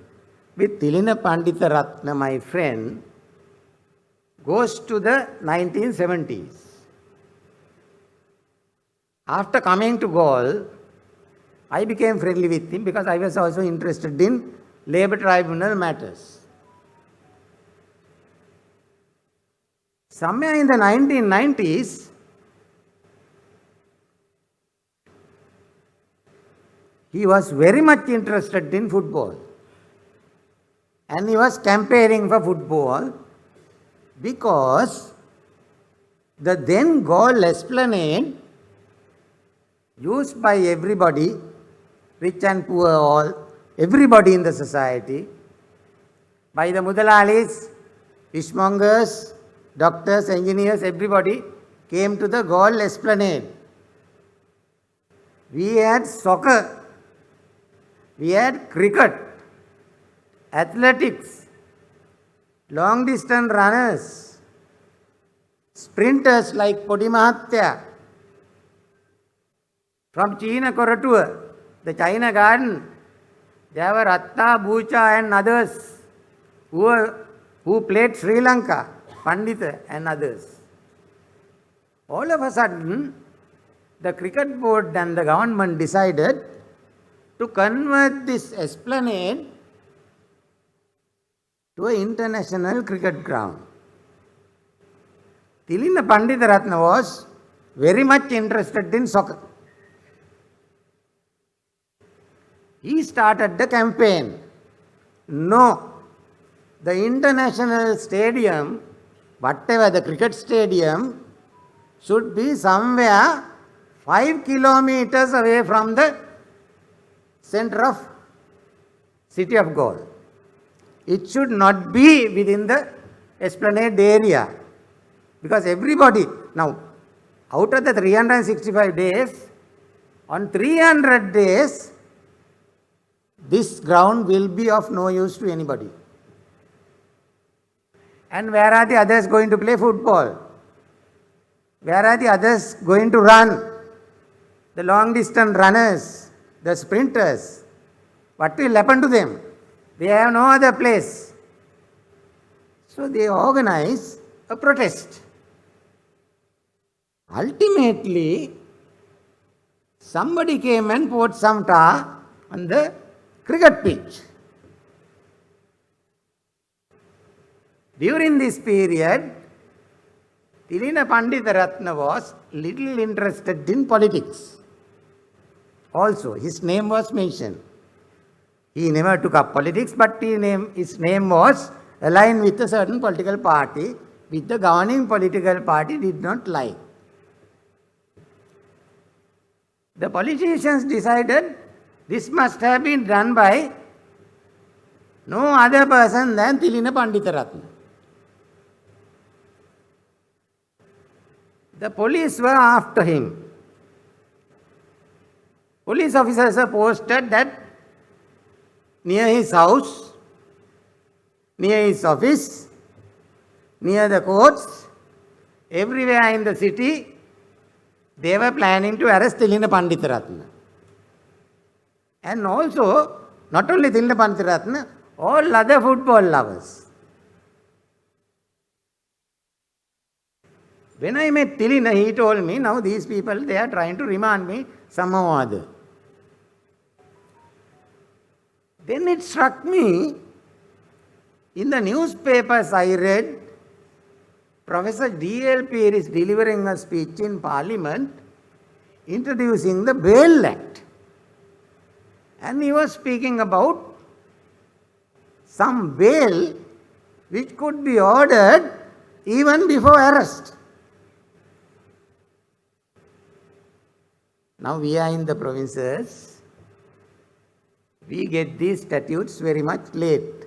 with Thilina Panditharatne, my friend, goes to the 1970s. After coming to Gaul, I became friendly with him because I was also interested in labor tribunal matters. Somewhere in the 1990s, he was very much interested in football. And he was campaigning for football because the then Gaul Esplanade, used by everybody, rich and poor all, everybody in the society, by the Mudalalis, fishmongers, doctors, engineers, everybody came to the Gaul Esplanade. We had soccer, we had cricket, athletics, long distance runners, sprinters like Podimahatya, from China Koratua, the China Garden, there were Atta, Bhucha and others who played Sri Lanka, Panditha and others. All of a sudden, the cricket board and the government decided to convert this esplanade to an international cricket ground. Thilina Panditharatne was very much interested in soccer. He started the campaign. No, the international stadium, whatever the cricket stadium, should be somewhere 5 kilometers away from the center of city of Gaul. It should not be within the esplanade area. Because everybody, now, out of the 365 days, on 300 days, this ground will be of no use to anybody. And where are the others going to play football? Where are the others going to run? The long distance runners, the sprinters. What will happen to them? They have no other place. So they organize a protest. Ultimately, somebody came and poured some tar on the cricket pitch. During this period, Thilina Panditharatne was little interested in politics. Also, his name was mentioned. He never took up politics, but his name was aligned with a certain political party, which the governing political party did not like. The politicians decided this must have been done by no other person than Thilina Panditharatne. The police were after him. Police officers are posted that near his house, near his office, near the courts, everywhere in the city, they were planning to arrest Thilina Panditharatne. And also, not only Thilina Panditharatne, all other football lovers. When I met Thilina, he told me, now these people, they are trying to remand me somehow or other. Then it struck me, in the newspapers I read, Professor D.L. Peer is delivering a speech in Parliament introducing the Bail Act. And he was speaking about some bail which could be ordered even before arrest. Now we are in the provinces, we get these statutes very much late.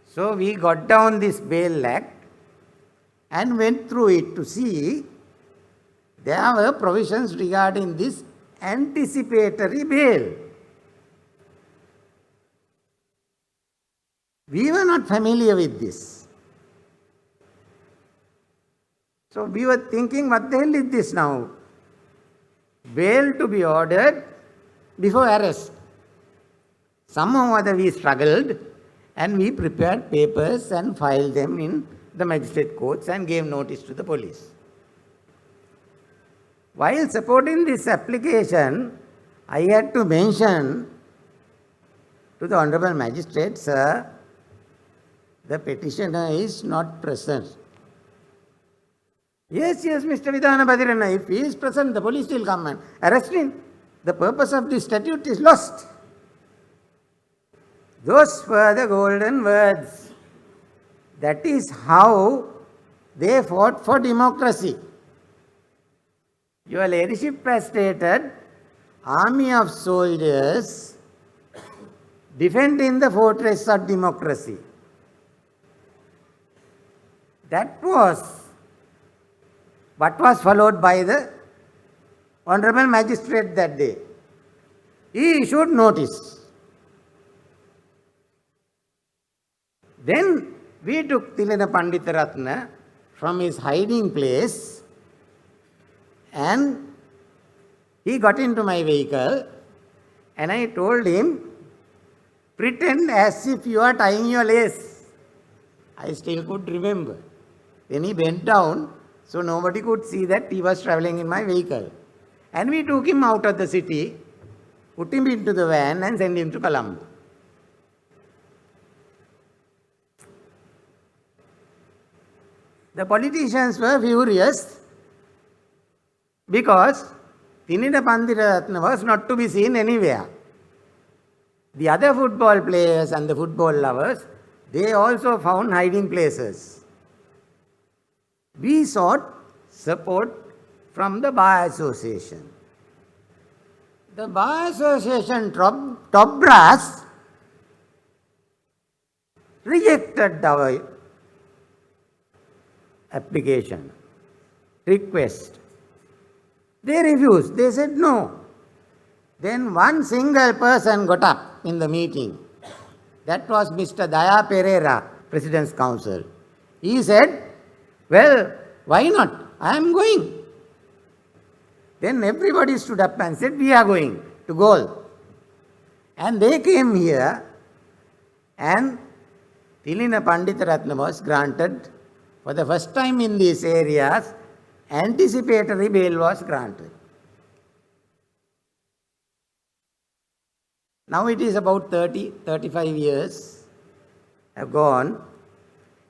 So we got down this Bail Act and went through it to see there were provisions regarding this anticipatory bail. We were not familiar with this. So we were thinking, what the hell is this now? Bail to be ordered before arrest. Somehow or other we struggled and we prepared papers and filed them in the magistrate courts and gave notice to the police. While supporting this application, I had to mention to the Honorable Magistrate, sir, the petitioner is not present. Yes, Mr. Thilina Panditharatne, if he is present, the police will come and arrest him. The purpose of this statute is lost. Those were the golden words. That is how they fought for democracy. Your Ladyship has stated, army of soldiers defending the fortress of democracy. That was what was followed by the Honorable Magistrate that day. He issued notice. Then we took Thilina Panditharatne from his hiding place and he got into my vehicle and I told him, pretend as if you are tying your lace. I still could remember. Then he bent down so nobody could see that he was travelling in my vehicle. And we took him out of the city, put him into the van and sent him to Colombo. The politicians were furious because Thilina Panditharatne was not to be seen anywhere. The other football players and the football lovers, they also found hiding places. We sought support from the Bar Association. The Bar Association top brass rejected our application, request. They refused. They said no. Then one single person got up in the meeting. That was Mr. Daya Pereira, President's Counsel. He said, well, why not? I am going. Then everybody stood up and said, we are going to Galle. And they came here and Thilina Panditharatne was granted, for the first time in these areas, anticipatory bail was granted. Now it is about 35 years have gone.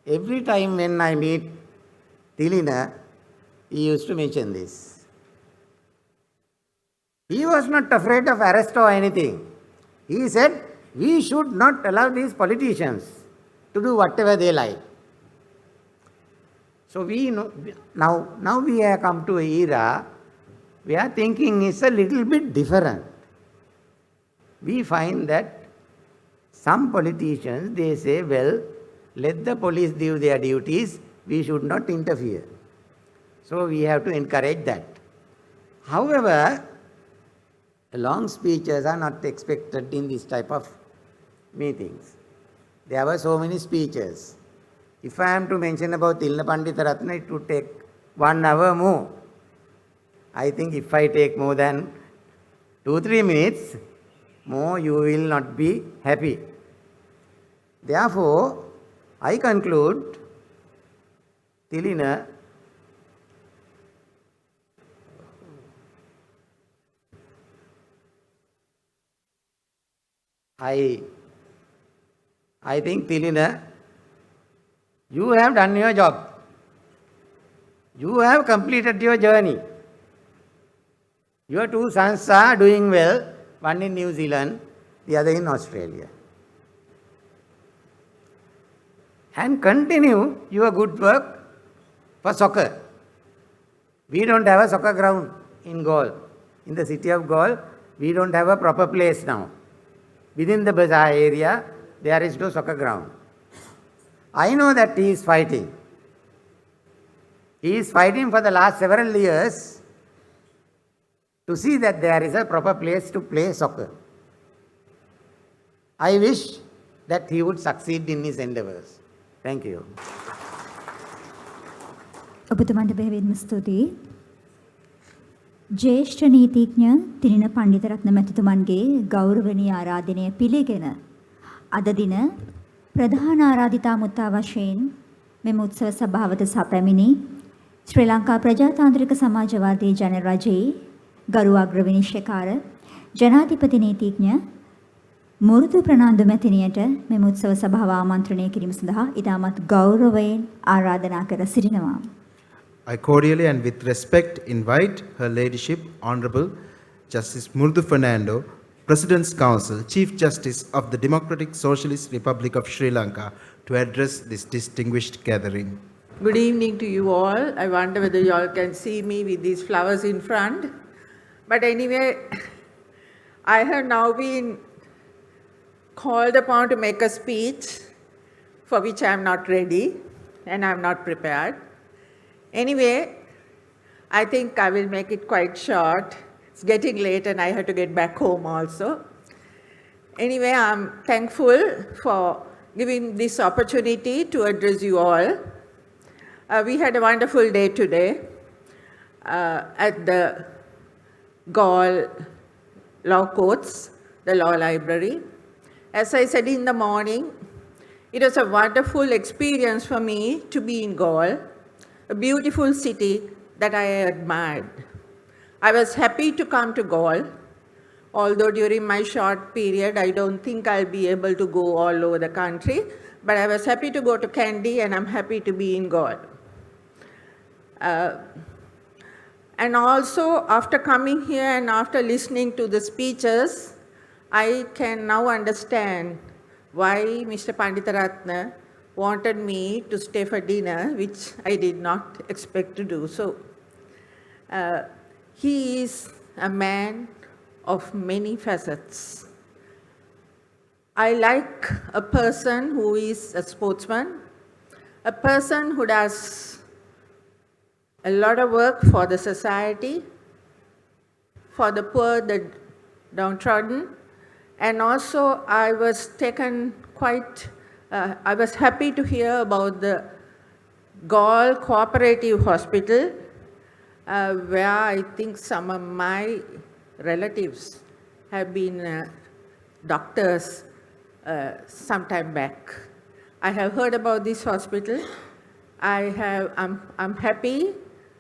Every time when I meet Thilina, he used to mention this. He was not afraid of arrest or anything. He said, we should not allow these politicians to do whatever they like. So we know, now we have come to an era where thinking is a little bit different. We find that some politicians, they say, well, let the police do their duties, we should not interfere. So we have to encourage that. However, long speeches are not expected in this type of meetings. There were so many speeches. If I am to mention about Thilina Panditharatne, it would take 1 hour more. I think if I take more than 2-3 minutes, more you will not be happy. Therefore, I conclude, Thilina, I think, Thilina, you have done your job. You have completed your journey. Your 2 sons are doing well, one in New Zealand, the other in Australia. And continue your good work for soccer. We don't have a soccer ground in Galle. In the city of Galle, we don't have a proper place now. Within the bazaar area, there is no soccer ground. I know that he is fighting. He is fighting for the last several years to see that there is a proper place to play soccer. I wish that he would succeed in his endeavors. Thank you. ඔබතුමන්ට බෙහෙවින්ම ස්තුතියි. ජ්‍යෙෂ්ඨ නීතිඥ තිලින පණ්ඩිතරත්න මැතිතුමන්ගේ ගෞරවනීය ආරාධනය පිළිගෙන අද දින ප්‍රධාන ආරාධිතා මුත්තා වශයෙන් මෙම උත්සව සභාවට සැපැමිණි ශ්‍රී ලංකා ප්‍රජාතාන්ත්‍රික සමාජවාදී ජනරජයේ ගරු අග්‍රවිනිශ්චයකාර ජනාධිපති නීතිඥ මුරුදු ප්‍රනාන්දු මැතිණියට මෙම උත්සව සභාව ආමන්ත්‍රණය කිරීම සඳහා ඉතාමත් ගෞරවයෙන් ආරාධනා කර සිටිනවා. I cordially and with respect invite Her Ladyship Honorable Justice Murthu Fernando, President's Council, Chief Justice of the Democratic Socialist Republic of Sri Lanka, to address this distinguished gathering. Good evening to you all. I wonder whether you all can see me with these flowers in front. But anyway, I have now been called upon to make a speech for which I am not ready and I am not prepared. Anyway, I think I will make it quite short. It's getting late and I have to get back home also. Anyway, I'm thankful for giving this opportunity to address you all. We had a wonderful day today at the Gaul Law Courts, the Law Library. As I said in the morning, it was a wonderful experience for me to be in Gaul, a beautiful city that I admired. I was happy to come to Gaul, although during my short period, I don't think I'll be able to go all over the country, but I was happy to go to Kandy and I'm happy to be in Gaul. And also, after coming here and after listening to the speeches, I can now understand why Mr. Panditharatne wanted me to stay for dinner, which I did not expect to do so. He is a man of many facets. I like a person who is a sportsman, a person who does a lot of work for the society, for the poor, the downtrodden, and also I was I was happy to hear about the Gaul Cooperative Hospital, where I think some of my relatives have been doctors some time back. I have heard about this hospital. I'm happy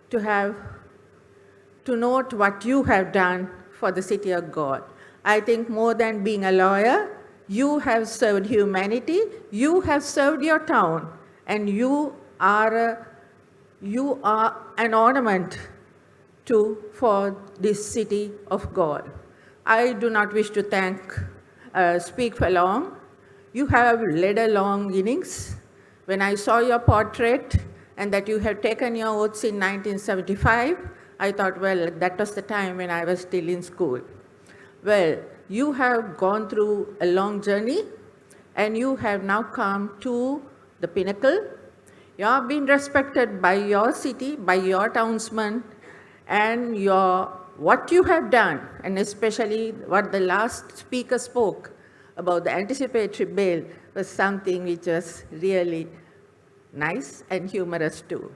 to note what you have done for the city of Gaul. I think more than being a lawyer, you have served humanity, you have served your town, and you are an ornament for this city of Gaul. I do not wish to speak for long. You have led a long innings. When I saw your portrait and that you have taken your oaths in 1975, I thought, well, that was the time when I was still in school. Well, you have gone through a long journey and you have now come to the pinnacle. You have been respected by your city, by your townsmen, and what you have done, and especially what the last speaker spoke about the anticipatory bail was something which was really nice and humorous too.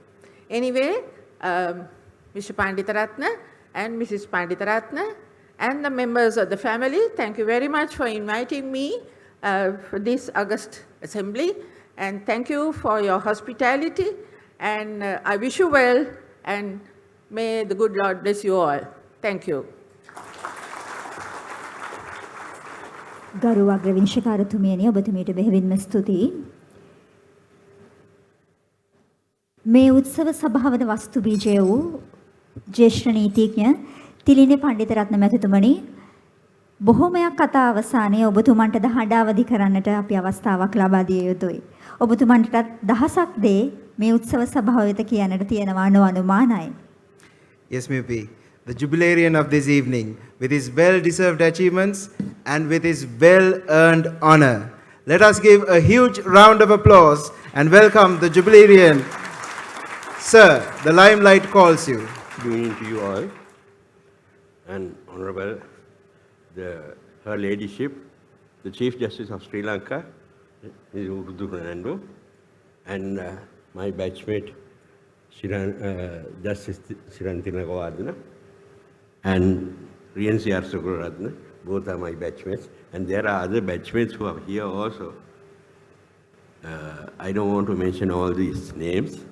Anyway, Mr. Panditharatne and Mrs. Panditharatne and the members of the family, thank you very much for inviting me for this August assembly, and thank you for your hospitality, and I wish you well, and may the good Lord bless you all. Thank you. ගරු අග්‍රවිනිශ්චයකාරතුමියනි ඔබතුමීට බෙහෙවින්ම ස්තුතියි. මේ උත්සව සභාවද වස්තු බීජය වූ ජ්‍යෙෂ්ඨ නීතිඥ තිලින පණ්ඩිතරත්න මැතිතුමනි, බොහෝමයක් කතා අවසානයේ ඔබතුමන්ටද හඬාවදි කරන්නට අපි අවස්ථාවක් ලබා දිය යුතුයි. ඔබතුමන්ටත් දහසක් දේ මේ උත්සව සභාව වෙත කියන්නට තියෙනවා අනුමානයි. Yes, Maybe. The jubilarian of this evening, with his well-deserved achievements and with his well-earned honor. Let us give a huge round of applause and welcome the jubilarian. Sir, the limelight calls you. Good evening to you all, and Honorable Her Ladyship, the Chief Justice of Sri Lanka, Murthu Fernando, and my batchmate, Justice Thilina Panditharatne, and Rian Siarsukuratne, both are my batchmates, and there are other batchmates who are here also. I don't want to mention all these names,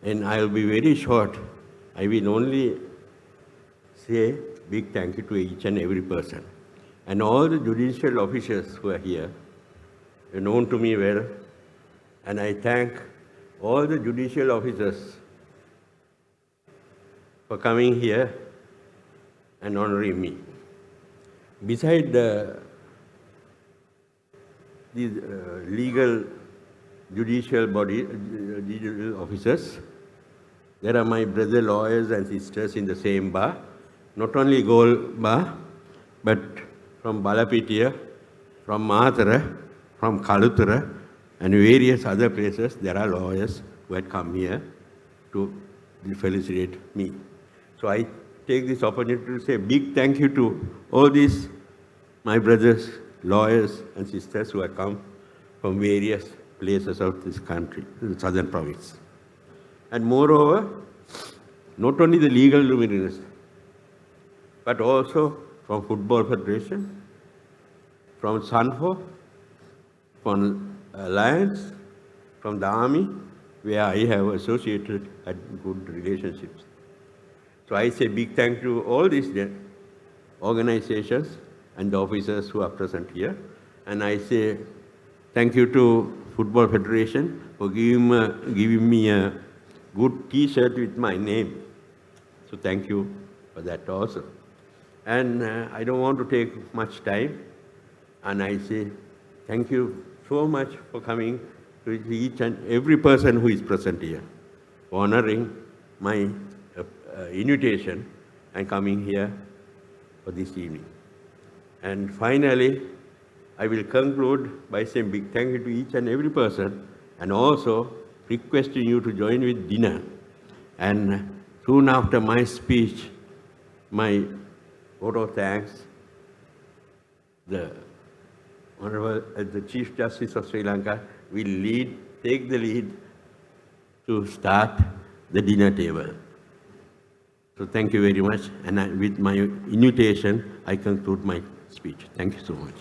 and I'll be very short. I will only say big thank you to each and every person. and all the judicial officers who are here. They're known to me well, and I thank all the judicial officers for coming here and honoring me. Beside these legal judicial body, judicial officers, there are my brother lawyers and sisters in the same bar, not only Gold Bar, but from Balapitiya, from Mathara, from Kaluthara, and various other places. There are lawyers who had come here to felicitate me. So I take this opportunity to say a big thank you to all these, my brothers, lawyers and sisters who have come from various places of this country, the southern province. And moreover, not only the legal luminaries, but also from Football Federation, from Sanfo, from Alliance, from the Army, where I have associated had good relationships. So I say big thank you to all these organizations and the officers who are present here. And I say thank you to Football Federation for giving me a good T-shirt with my name. So thank you for that also. And I don't want to take much time. And I say thank you so much for coming to each and every person who is present here, honoring my invitation and coming here for this evening. And finally, I will conclude by saying big thank you to each and every person, and also requesting you to join with dinner. And soon after my speech, my vote of thanks, the Honorable the Chief Justice of Sri Lanka will take the lead to start the dinner table. So thank you very much, and with my invitation, I conclude my speech. Thank you so much.